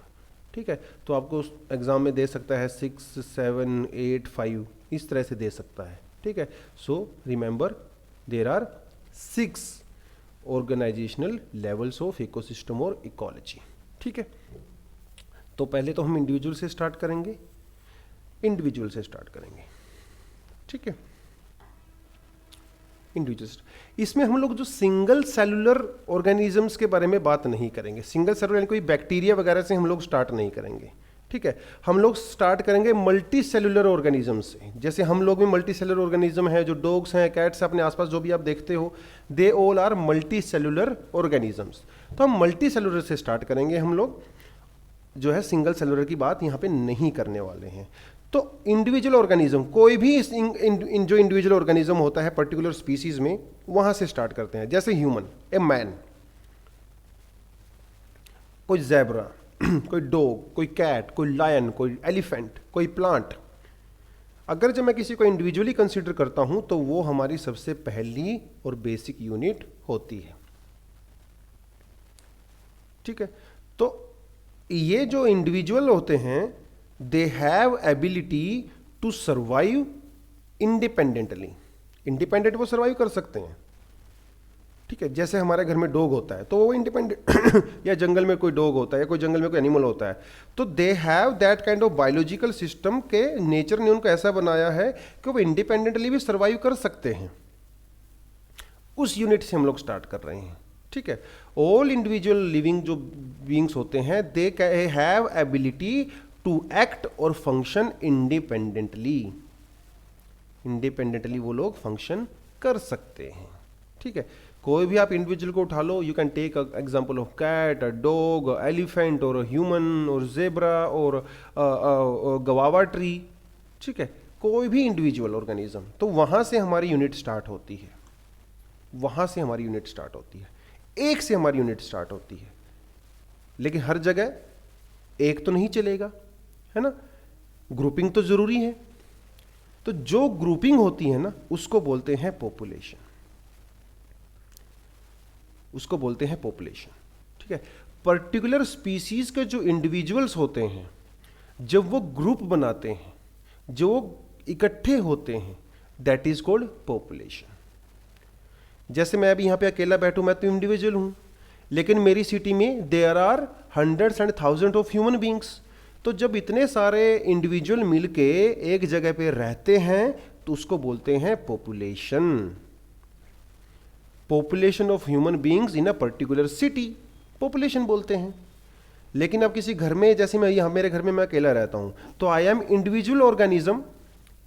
ठीक है। तो आपको एग्जाम में दे सकता है 6 7 8 5, इस तरह से दे सकता है, ठीक है। So remember there are 6 organizational levels of ecosystem और इकोलॉजी, ठीक है। तो पहले तो हम इंडिविजुअल से स्टार्ट करेंगे, इंडिविजुअल से स्टार्ट करेंगे, ठीक है। इंडिविजुअल, इसमें हम लोग जो सिंगल सेलुलर ऑर्गेनिजम्स के बारे में बात नहीं करेंगे। सिंगल सेलुलर यानी कोई बैक्टीरिया वगैरह से हम लोग स्टार्ट नहीं करेंगे, ठीक है। हम लोग स्टार्ट करेंगे मल्टी सेलुलर ऑर्गेनिज्म से। जैसे हम लोग में मल्टी सेलुलर ऑर्गेनिज्म है, जो डॉग्स हैं, कैट्स हैं, अपने आसपास जो भी आप देखते हो, they all are multi cellular organisms. तो हम मल्टी सेलुलर से स्टार्ट करेंगे, हम लोग जो है सिंगल सेलुलर की बात यहाँ पे नहीं करने वाले हैं। तो इंडिविजुअल ऑर्गेनिज्म, कोई भी जो इंडिविजुअल ऑर्गेनिज्म होता है पर्टिकुलर स्पीसीज में, वहां से स्टार्ट करते हैं। जैसे ह्यूमन, ए मैन, कोई ज़ेब्रा, कोई डॉग, कोई कैट, कोई लायन, कोई एलिफेंट, कोई प्लांट। अगर जब मैं किसी को इंडिविजुअली कंसीडर करता हूं तो वो हमारी सबसे पहली और बेसिक यूनिट होती है, ठीक है। तो ये जो इंडिविजुअल होते हैं, they have ability to survive independently. Independent वो सर्वाइव कर सकते हैं, ठीक है। जैसे हमारे घर में डॉग होता है तो वो इंडिपेंडेंट या जंगल में कोई डॉग होता है या कोई जंगल में कोई एनिमल होता है, तो they have that kind of biological system के नेचर ने उनको ऐसा बनाया है कि वो इंडिपेंडेंटली भी सर्वाइव कर सकते हैं। उस यूनिट से हम लोग स्टार्ट कर रहे हैं, ठीक है। ऑल इंडिविजुअल लिविंग जो बीइंग्स होते हैं, they have ability to act और फंक्शन इंडिपेंडेंटली। इंडिपेंडेंटली वो लोग फंक्शन कर सकते हैं, ठीक है। कोई भी आप इंडिविजुअल को उठा लो, you can take example of cat, a dog, elephant, और ह्यूमन, और जेब्रा, और गवावा ट्री, ठीक है। कोई भी इंडिविजुअल ऑर्गेनिज्म, तो वहां से हमारी यूनिट स्टार्ट होती है, वहां से हमारी यूनिट स्टार्ट होती है, एक से हमारी यूनिट स्टार्ट होती है। लेकिन हर जगह एक तो नहीं चलेगा, है ना, ग्रुपिंग तो जरूरी है। तो जो ग्रुपिंग होती है ना, उसको बोलते हैं पॉपुलेशन, उसको बोलते हैं पॉपुलेशन, ठीक है। पर्टिकुलर स्पीसीज के जो इंडिविजुअल्स होते हैं, जब वो ग्रुप बनाते हैं, जो इकट्ठे होते हैं, दैट इज कॉल्ड पॉपुलेशन। जैसे मैं अभी यहां पे अकेला बैठूं, मैं तो इंडिविजुअल हूं, लेकिन मेरी सिटी में there are hundreds and thousand of human beings. तो जब इतने सारे इंडिविजुअल मिलके एक जगह पे रहते हैं तो उसको बोलते हैं population. Population of human beings in a particular city, population बोलते हैं। लेकिन अब किसी घर में, जैसे मैं यहाँ मेरे घर में मैं अकेला रहता हूँ, तो I am individual organism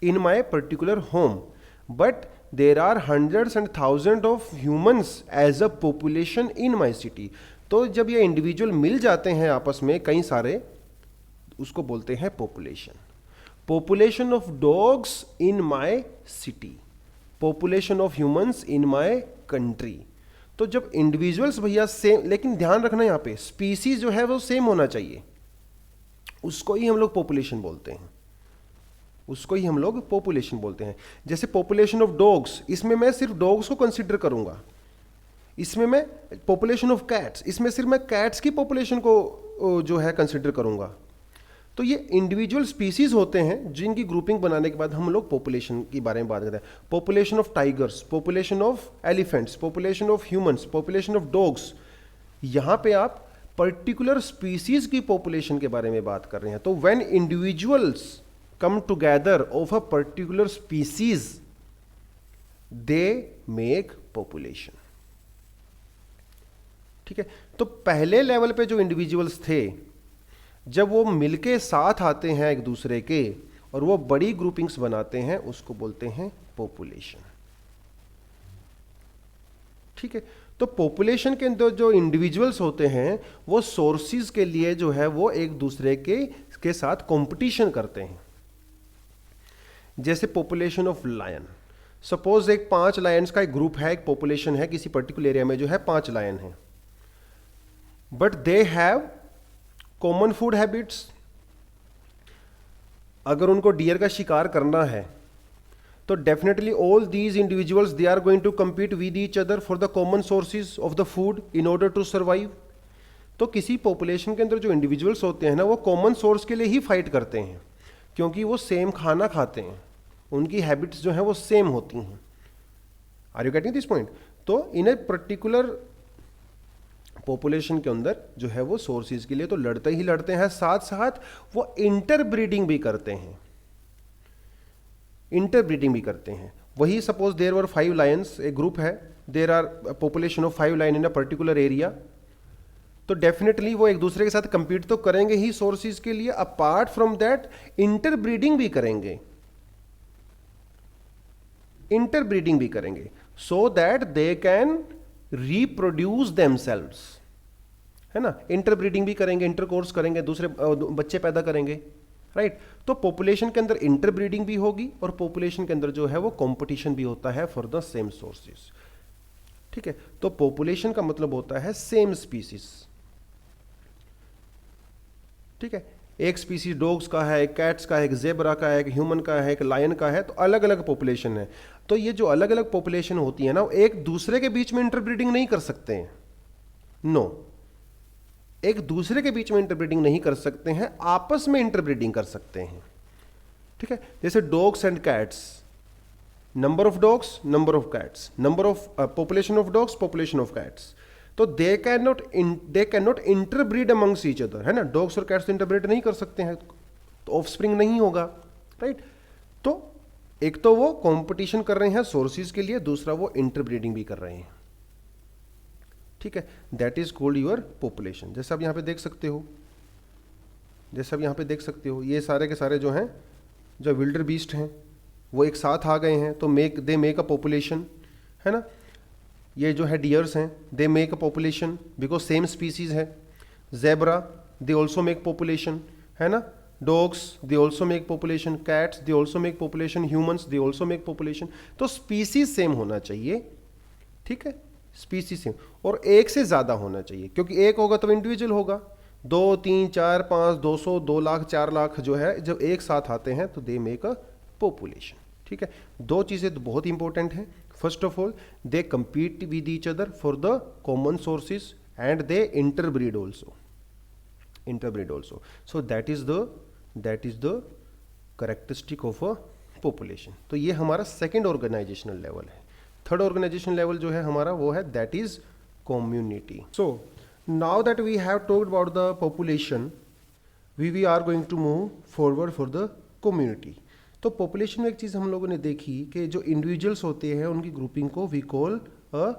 in my particular home, but there are hundreds and thousand of humans as a population in my city. तो जब ये इंडिविजुअल मिल जाते हैं आपस में कई सारे, उसको बोलते हैं population. Population of dogs in my city, population of humans in my country. तो जब इंडिविजुअल्स भैया सेम, लेकिन ध्यान रखना यहां पे स्पीसीज जो है वो सेम होना चाहिए, उसको ही हम लोग पॉपुलेशन बोलते हैं, उसको ही हम लोग पॉपुलेशन बोलते हैं। जैसे पॉपुलेशन ऑफ डॉग्स, इसमें मैं सिर्फ डॉग्स को कंसीडर करूंगा। इसमें मैं पॉपुलेशन ऑफ कैट्स, इसमें सिर्फ मैं कैट्स की पॉपुलेशन को जो है कंसीडर करूंगा। तो ये इंडिविजुअल स्पीसीज होते हैं जिनकी ग्रुपिंग बनाने के बाद हम लोग पॉपुलेशन के बारे में बात करते हैं। Population of tigers, population of elephants, population of humans, population of dogs. यहां पे आप पर्टिकुलर स्पीसीज की पॉपुलेशन के बारे में बात कर रहे हैं। तो when individuals come together of a particular species, they make population, ठीक है। तो पहले लेवल पे जो इंडिविजुअल्स थे, जब वो मिलके साथ आते हैं एक दूसरे के और वो बड़ी ग्रुपिंग्स बनाते हैं, उसको बोलते हैं पॉपुलेशन, ठीक है। तो पॉपुलेशन के अंदर जो इंडिविजुअल्स होते हैं वो सोर्सेज के लिए जो है वो एक दूसरे के साथ कंपटीशन करते हैं। जैसे पॉपुलेशन ऑफ लायन, सपोज एक 5 लायंस का एक ग्रुप है, एक पॉपुलेशन है किसी पर्टिकुलर एरिया में जो है 5 लायन है, but they have common food habits. अगर उनको डियर का शिकार करना है तो definitely all these individuals they are going to compete with each other for the common sources of the food in order to survive. तो किसी पॉपुलेशन के अंदर जो इंडिविजुअल्स होते हैं ना वो कॉमन सोर्स के लिए ही फाइट करते हैं, क्योंकि वो सेम खाना खाते हैं, उनकी हैबिट्स जो हैं वो सेम होती हैं। Are you getting this point? तो इन ए पर्टिकुलर पॉपुलेशन के अंदर जो है वो सोर्सेज के लिए तो लड़ते ही लड़ते हैं, साथ साथ वो इंटरब्रीडिंग भी करते हैं, इंटरब्रीडिंग भी करते हैं। वही सपोज देयर वर 5 लायंस, एक ग्रुप है, there are population of 5 lion in a particular area, तो डेफिनेटली वो एक दूसरे के साथ कंपीट तो करेंगे ही सोर्सेज के लिए, अपार्ट फ्रॉम दैट इंटरब्रीडिंग भी करेंगे, इंटरब्रीडिंग भी करेंगे so that they can reproduce themselves, है ना। इंटरब्रीडिंग भी करेंगे, इंटरकोर्स करेंगे, दूसरे बच्चे पैदा करेंगे, राइट। तो पॉपुलेशन के अंदर इंटरब्रीडिंग भी होगी और पॉपुलेशन के अंदर जो है वो कंपटीशन भी होता है फॉर द सेम सोर्सेज, ठीक है। तो पॉपुलेशन का मतलब होता है सेम स्पीसीज, ठीक है। एक स्पीसीज डॉग्स का है, एक कैट्स का है, एक जेब्रा का है, एक ह्यूमन का है, एक लायन का है, तो अलग अलग पॉपुलेशन है। तो ये जो अलग अलग पॉपुलेशन होती है ना, वो एक दूसरे के बीच में इंटरब्रीडिंग नहीं कर सकते हैं, नो, एक दूसरे के बीच में इंटरब्रीडिंग नहीं कर सकते हैं, आपस में इंटरब्रीडिंग कर सकते हैं, ठीक है। जैसे dogs and cats, number of dogs, number of cats, number of population of dogs, population of cats, तो they can not interbreed amongst each other, है ना। डॉग्स और कैट्स इंटरब्रीड नहीं कर सकते हैं, तो ऑफस्प्रिंग नहीं होगा, राइट। तो एक तो वो कंपटीशन कर रहे हैं सोर्सेज के लिए, दूसरा वो इंटरब्रीडिंग भी कर रहे हैं, ठीक है। That is called your population. जैसे आप यहाँ पे देख सकते हो, जैसे आप यहाँ पे देख सकते हो, ये सारे के सारे जो हैं, जो विल्डर बीस्ट हैं, वो एक साथ आ गए हैं, तो दे मेक अ पॉपुलेशन, है ना। ये जो है डियर्स हैं, they make a population because same species है। Zebra, they also make population, है ना। Dogs, they also make population. Cats, they also make population. Humans, they also make population. तो स्पीसीज सेम होना चाहिए, ठीक है, स्पीसीज सेम, और एक से ज्यादा होना चाहिए, क्योंकि एक होगा तो इंडिविजुअल होगा, 2, 3, 4, 5, 200, 2 लाख, 4 लाख जो है, जब एक साथ आते हैं तो दे मेक अ पॉपुलेशन, ठीक है। दो चीजें तो बहुत इंपॉर्टेंट हैं। First of all, they compete with each other for the common sources and they interbreed also, so that is the characteristic of a population। तो ये हमारा सेकेंड ऑर्गेनाइजेशनल लेवल है। थर्ड ऑर्गेनाइजेशनल लेवल जो है हमारा वो है that is community. So now that we have talked about the population, we are going to move forward for the community. तो पॉपुलेशन में एक चीज़ हम लोगों ने देखी कि जो इंडिविजुअल्स होते हैं उनकी ग्रुपिंग को वी कॉल अ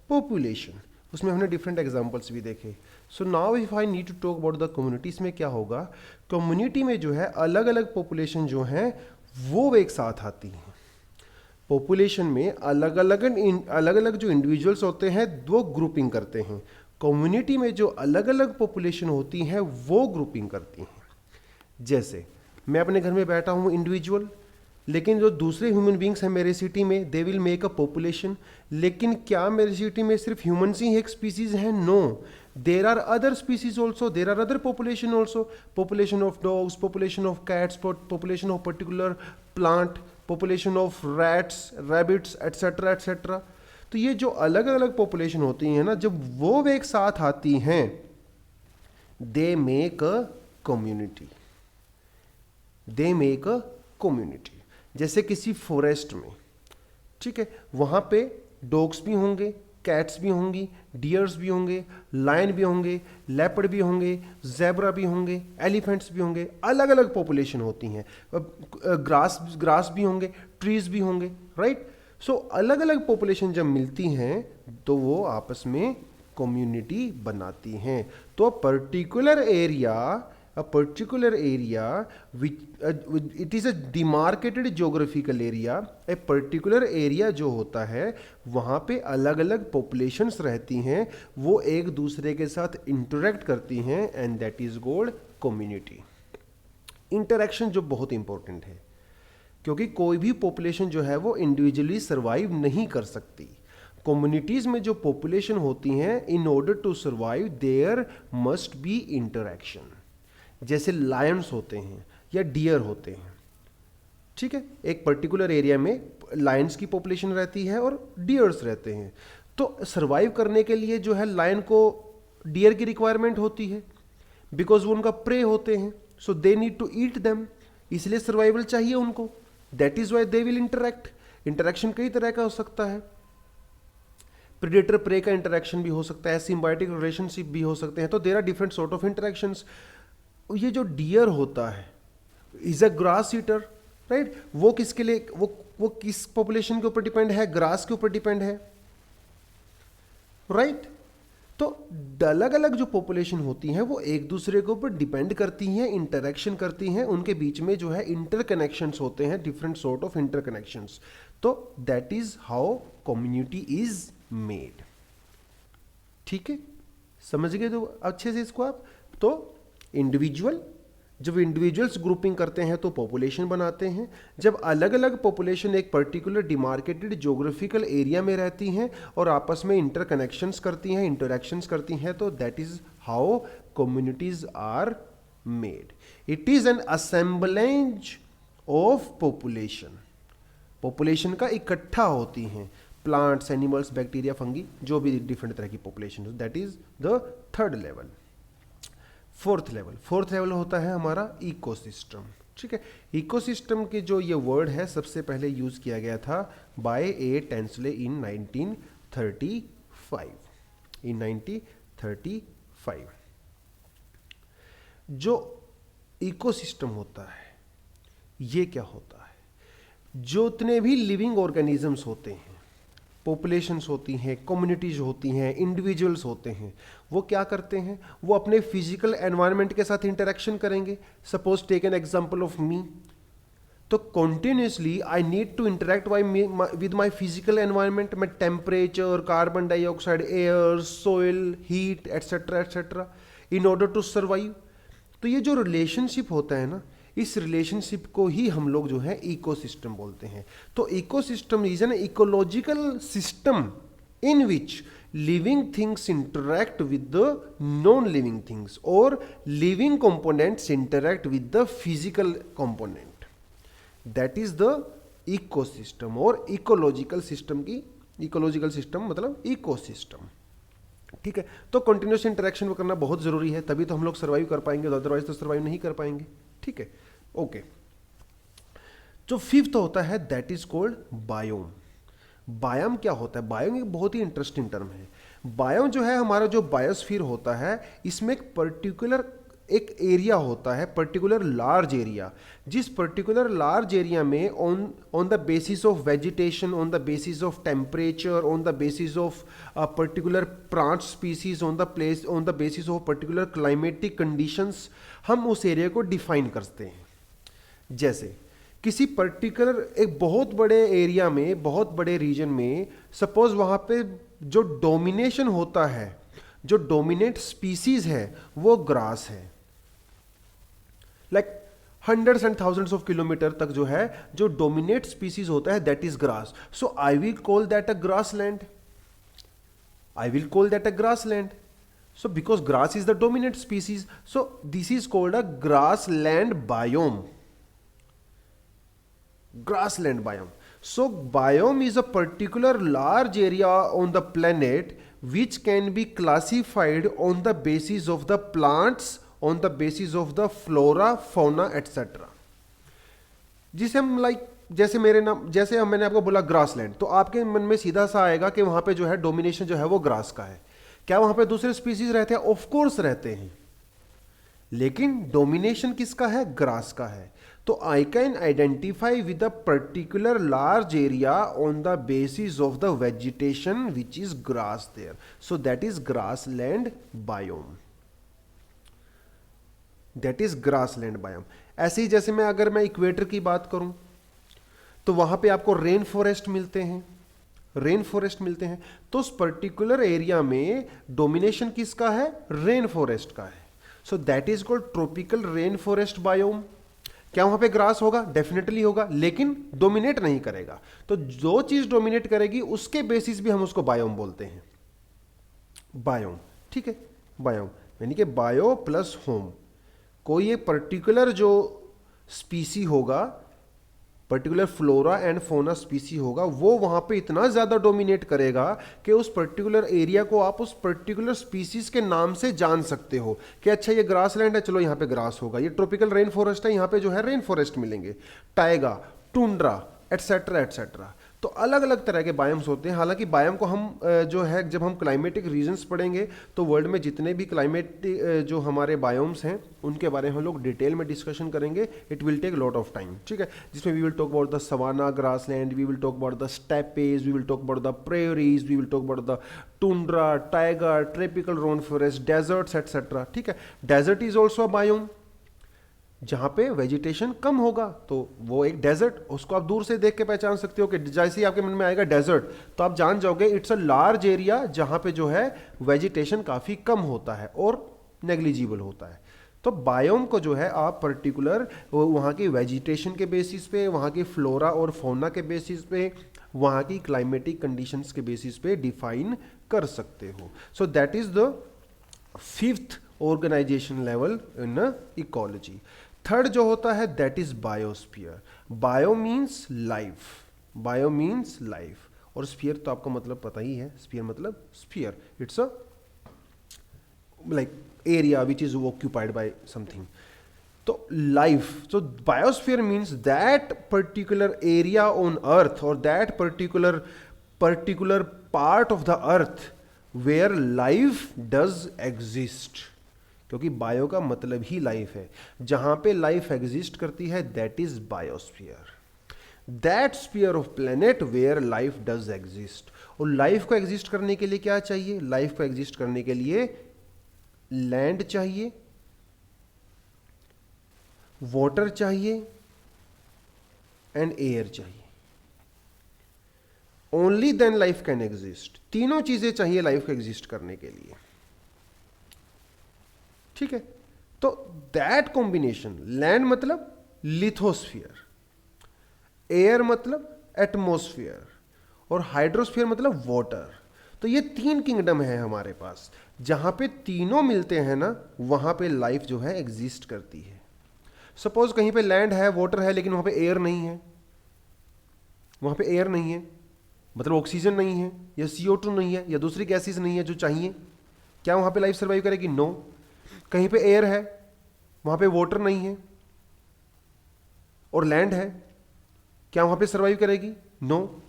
पॉपुलेशन। उसमें हमने डिफरेंट एग्जांपल्स भी देखे। So now if I need to talk about the community, इसमें क्या होगा, कम्युनिटी में जो है अलग अलग पॉपुलेशन जो हैं वो एक साथ आती हैं। पॉपुलेशन में अलग अलग जो इंडिविजुअल्स होते हैं वो ग्रुपिंग करते हैं। कम्युनिटी में जो अलग अलग पॉपुलेशन होती हैं वो ग्रुपिंग करती हैं। जैसे मैं अपने घर में बैठा हूँ इंडिविजुअल, लेकिन जो दूसरे ह्यूमन बींग्स हैं मेरे सिटी में they will make a population. लेकिन क्या मेरी सिटी में सिर्फ ह्यूमन्स ही एक स्पीसीज हैं? No, there are other species also, there are other population also, population of dogs, population of cats, population of particular plant, population of rats, rabbits, etcetera etcetera. तो ये जो अलग अलग पॉपुलेशन होती हैं ना, जब वो एक साथ आती हैं they make a community, they make a community. जैसे किसी फॉरेस्ट में, ठीक है, वहां पे डॉग्स भी होंगे, कैट्स भी होंगी, डियर्स भी होंगे, लायन भी होंगे, लेपर्ड भी होंगे, जेब्रा भी होंगे, एलिफेंट्स भी होंगे, अलग अलग पॉपुलेशन होती हैं। ग्रास भी होंगे, ट्रीज भी होंगे, राइट। सो अलग अलग पॉपुलेशन जब मिलती हैं तो वो आपस में कम्युनिटी बनाती हैं। तो particular area a particular area which it is a demarcated geographical area, a particular area जो होता है वहाँ पे अलग अलग populations रहती हैं, वो एक दूसरे के साथ interact करती हैं, and that is called community. Interaction जो बहुत important है, क्योंकि कोई भी population जो है वो individually survive नहीं कर सकती. कम्युनिटीज़ में जो पॉपुलेशन होती हैं, in order to survive there must be interaction. जैसे लायंस होते हैं या डियर होते हैं, ठीक है, एक पर्टिकुलर एरिया में लायंस की पॉपुलेशन रहती है और डियर्स रहते हैं. तो सर्वाइव करने के लिए जो है लायन को डियर की रिक्वायरमेंट होती है, बिकॉज वो उनका प्रे होते हैं, so they need to eat them, इसलिए सर्वाइवल चाहिए उनको. That is why they will interact. Interaction कई तरह का हो सकता है. प्रेडेटर प्रे का इंटरैक्शन भी हो सकता है, सिम्बायोटिक रिलेशनशिप भी हो सकते हैं. तो there are different sort of interactions. ये जो डियर होता है is a grass eater, right. वो किसके लिए, वो किस पॉपुलेशन के ऊपर डिपेंड है? ग्रास के ऊपर डिपेंड है, राइट. तो अलग अलग जो पॉपुलेशन होती हैं वो एक दूसरे के ऊपर डिपेंड करती हैं, इंटरैक्शन करती हैं, उनके बीच में जो है इंटरकनेक्शंस होते हैं, डिफरेंट सॉर्ट ऑफ इंटरकनेक्शंस. तो that is how community is made. ठीक है, समझ गए तो अच्छे से इसको आप. तो इंडिविजुअल, जब इंडिविजुअल्स ग्रुपिंग करते हैं तो पॉपुलेशन बनाते हैं. जब अलग अलग पॉपुलेशन एक पर्टिकुलर डिमार्केटेड ज्योग्राफिकल एरिया में रहती हैं और आपस में इंटरकनेक्शंस करती हैं, इंटरैक्शंस करती हैं, तो that is how communities are made. It is an assemblage of population. Population का इकट्ठा होती हैं, प्लांट्स, एनिमल्स, बैक्टीरिया, फंगी, जो भी डिफरेंट तरह की population. That is the third level. Fourth level होता है हमारा इकोसिस्टम. ठीक है, इकोसिस्टम के जो ये वर्ड है सबसे पहले यूज किया गया था बाय ए टेंसले इन 1935. जो इकोसिस्टम होता है ये क्या होता है? जो उतने भी लिविंग ऑर्गेनिजम्स होते हैं, पॉपुलेशंस होती हैं, कम्युनिटीज होती हैं, इंडिविजुअल्स होते हैं, वो क्या करते हैं? वो अपने फिजिकल एनवायरनमेंट के साथ इंटरेक्शन करेंगे. Suppose take an example of me. तो continuously I need to interact with my physical environment. मैं temperature, carbon dioxide, air, soil, heat etcetera etcetera in order to survive. तो ये जो रिलेशनशिप होता है ना, इस रिलेशनशिप को ही हम लोग जो है इकोसिस्टम बोलते हैं. तो ecosystem is an ecological system in which living things interact with the non living things और living components interact with the physical component. That is the ecosystem. और इकोलॉजिकल सिस्टम मतलब इकोसिस्टम. ठीक है, तो कंटिन्यूस इंटरेक्शन करना बहुत जरूरी है, तभी तो हम लोग सर्वाइव कर पाएंगे, अदरवाइज तो सर्वाइव नहीं कर पाएंगे. ठीक है, ओके. जो फिफ्थ होता है that is called biome. Biome क्या होता है? बायोम एक बहुत ही इंटरेस्टिंग टर्म है. बायोम जो है हमारा जो बायोस्फीयर होता है, इसमें एक पर्टिकुलर एक एरिया होता है, पर्टिकुलर लार्ज एरिया. जिस पर्टिकुलर लार्ज एरिया में on the basis of vegetation, on the basis of temperature, on the basis of particular plant species, on the basis of particular climatic conditions, हम उस एरिया को डिफाइन करते हैं. जैसे किसी पर्टिकुलर एक बहुत बड़े एरिया में, बहुत बड़े रीजन में, सपोज वहां पे जो डोमिनेशन होता है, जो डोमिनेट स्पीसीज है वो ग्रास है. Like hundreds and thousands of kilometre तक जो है जो डोमिनेट स्पीसीज होता है that is grass. So I will call that a grass land. So because grass is the dominant species, so this is called a grassland biome. Grassland biome. So biome is a particular large area on the planet which can be classified on the basis of the plants, on the basis of the flora, fauna, etc. जिसे हम जैसे मैंने आपको बोला ग्रासलैंड, तो आपके मन में सीधा सा आएगा कि वहां पे जो है डोमिनेशन जो है वो ग्रास का है. क्या वहां पे दूसरे स्पीसीज रहते हैं? ऑफ कोर्स रहते हैं, लेकिन डोमिनेशन किसका है? ग्रास का है. तो I can identify with a particular large area on the basis of the vegetation which is grass there. So that is grassland biome. That is grassland biome. ऐसे ही जैसे अगर मैं इक्वेटर की बात करूं तो वहां पे आपको रेन फॉरेस्ट मिलते हैं, रेन फॉरेस्ट मिलते हैं। तो उस पर्टिकुलर एरिया में डोमिनेशन किसका है? रेन फॉरेस्ट का है। So that is called tropical rain forest biome. क्या वहां पे ग्रास होगा? डेफिनेटली होगा, लेकिन डोमिनेट नहीं करेगा। तो जो चीज डोमिनेट करेगी उसके बेसिस भी हम उसको बायोम बोलते हैं, बायोम। ठीक है, बायोम यानी कि बायो प्लस होम। कोई एक पर्टिकुलर जो स्पीसी होगा, पर्टिकुलर फ्लोरा एंड फोना स्पीसी होगा, वो वहां पे इतना ज्यादा डोमिनेट करेगा कि उस पर्टिकुलर एरिया को आप उस पर्टिकुलर स्पीसीज के नाम से जान सकते हो कि अच्छा ये ग्रासलैंड है, चलो यहाँ पे ग्रास होगा। ये ट्रॉपिकल रेन फॉरेस्ट है, यहाँ पे जो है रेन फॉरेस्ट मिलेंगे, टाइगा, टुंड्रा, एटसेट्रा एटसेट्रा। तो अलग अलग तरह के बायोम्स होते हैं। हालांकि बायोम को हम जो है जब हम क्लाइमेटिक रीजन्स पढ़ेंगे तो वर्ल्ड में जितने भी क्लाइमेट जो हमारे बायोम्स हैं उनके बारे में हम लोग डिटेल में डिस्कशन करेंगे। It will take lot of time, ठीक है, जिसमें we will talk about the savanna grassland, we will talk about the steppes, we will talk about the prairies, we will talk about the tundra, tiger, tropical rain forest, deserts etcetera. ठीक है, desert is also a biome. जहां पे वेजिटेशन कम होगा तो वो एक डेजर्ट, उसको आप दूर से देख के पहचान सकते हो कि जैसे ही आपके मन में आएगा डेजर्ट तो आप जान जाओगे इट्स अ लार्ज एरिया जहां पे जो है वेजिटेशन काफी कम होता है और नेग्लिजिबल होता है। तो बायोम को जो है आप पर्टिकुलर वहां की वेजिटेशन के बेसिस पे, वहां की फ्लोरा और फौना के बेसिस पे, वहां की क्लाइमेटिक कंडीशंस के बेसिस पे डिफाइन कर सकते हो। So that is the fifth organization level in ecology. Third जो होता है that is biosphere. Bio means life, bio means life, और स्फीयर तो आपको मतलब पता ही है, स्फीयर मतलब sphere, it's a like area which is occupied by something. तो life, so biosphere means that particular area on earth or that particular part of the earth where life does exist। क्योंकि बायो का मतलब ही लाइफ है, जहां पे लाइफ एग्जिस्ट करती है that is biosphere. That sphere of planet where life does exist. और लाइफ को एग्जिस्ट करने के लिए क्या चाहिए? लाइफ को एग्जिस्ट करने के लिए लैंड चाहिए, वाटर चाहिए एंड एयर चाहिए। Only then life can exist. तीनों चीजें चाहिए लाइफ को एग्जिस्ट करने के लिए, ठीक है। तो दैट कॉम्बिनेशन, लैंड मतलब लिथोस्फीयर, एयर मतलब एटमॉस्फेयर और हाइड्रोस्फीयर मतलब वाटर। तो ये तीन किंगडम है हमारे पास, जहां पे तीनों मिलते हैं ना वहां पे लाइफ जो है एग्जिस्ट करती है। सपोज कहीं पे लैंड है, वाटर है, लेकिन वहां पे एयर नहीं है, वहां पे एयर नहीं है मतलब ऑक्सीजन नहीं है या CO2 नहीं है या दूसरी गैसेस नहीं है जो चाहिए, क्या वहां पे लाइफ सर्वाइव करेगी? नो। कहीं पे एयर है, वहां पे वाटर नहीं है और लैंड है, क्या वहां पे सर्वाइव करेगी? No.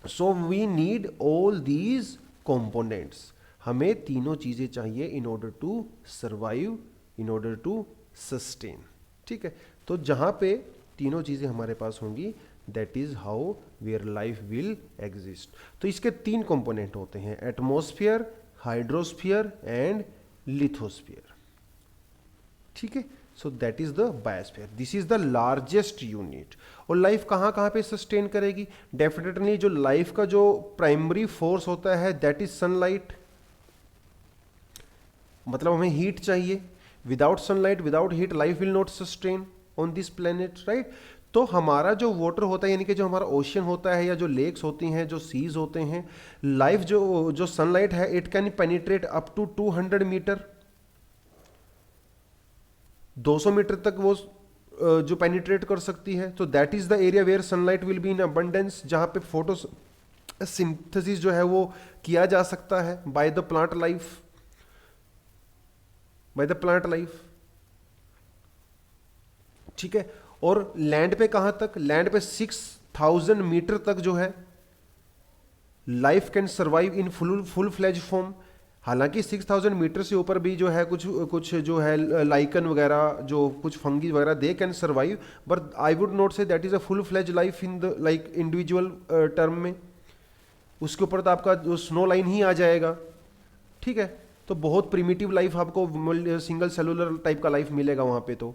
So we need all these components. हमें तीनों चीजें चाहिए in order to survive, in order to sustain, ठीक है। तो जहां पे तीनों चीजें हमारे पास होंगी that is how where life will exist. तो इसके तीन कंपोनेंट होते हैं, एटमॉस्फेयर, हाइड्रोस्फीयर एंड लिथोस्फीयर, ठीक है। So that is the biosphere, this is the largest unit. और लाइफ कहां कहां पे सस्टेन करेगी? डेफिनेटली जो लाइफ का जो प्राइमरी फोर्स होता है दैट इज सनलाइट, मतलब हमें हीट चाहिए। Without sunlight, without heat life will not sustain on this planet, right. तो हमारा जो वाटर होता है यानी कि जो हमारा ओशियन होता है या जो लेक्स होती हैं, जो सीज होते हैं, लाइफ जो सनलाइट है it can penetrate up to 200 metre, 200 metre तक वो जो पेनिट्रेट कर सकती है। तो that is the area where sunlight will be in abundance, जहां पे फोटोसिंथेसिस जो है वो किया जा सकता है by the plant life, by the plant life, ठीक है। और लैंड पे कहां तक? लैंड पे 6000 मीटर तक जो है life can survive in full fledge form. हालांकि 6000 मीटर से ऊपर भी जो है कुछ जो है लाइकन वगैरह, जो कुछ फंगी वगैरह, they can survive, but I would not say that is a full fledge life in the like individual term में। उसके ऊपर तो आपका जो स्नो लाइन ही आ जाएगा, ठीक है। तो बहुत प्रिमिटिव लाइफ आपको सिंगल सेलुलर टाइप का लाइफ मिलेगा वहाँ पे। तो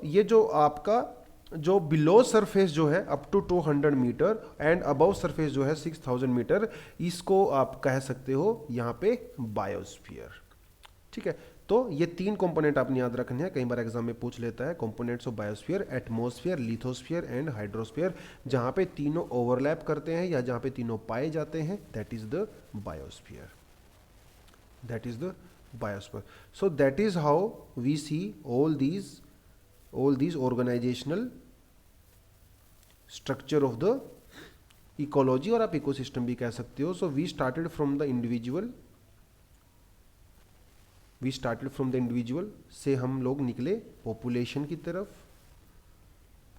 ये जो आपका जो बिलो सरफेस जो है up to 200 metre and above surface जो है 6000 मीटर, इसको आप कह सकते हो यहाँ पे बायोस्फीयर। ठीक है, तो ये 3 कंपोनेंट आपने याद रखने हैं, कई बार एग्जाम में पूछ लेता है components of biosphere, atmosphere, lithosphere and hydrosphere. जहां पे तीनों ओवरलैप करते हैं या जहां पे तीनों पाए जाते हैं, that is the biosphere, that is the biosphere. So that is how we see all these organizational structure of the ecology, और आप इकोसिस्टम भी कह सकते हो। So we started from the individual से हम लोग निकले पॉपुलेशन की तरफ,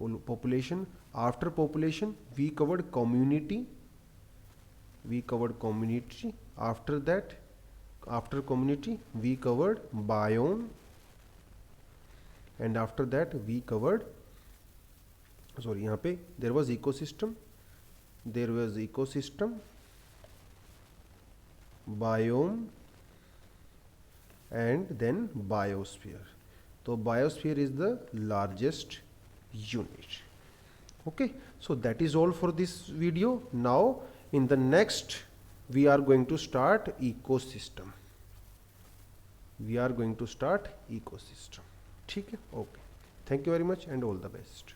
population. After population we covered community, after community we covered biome, and after that we covered, sorry यहाँ पे there was ecosystem, biome and then biosphere. So biosphere is the largest unit. Okay, so that is all for this video. Now in the next we are going to start ecosystem. ठीक है, okay, thank you very much and all the best.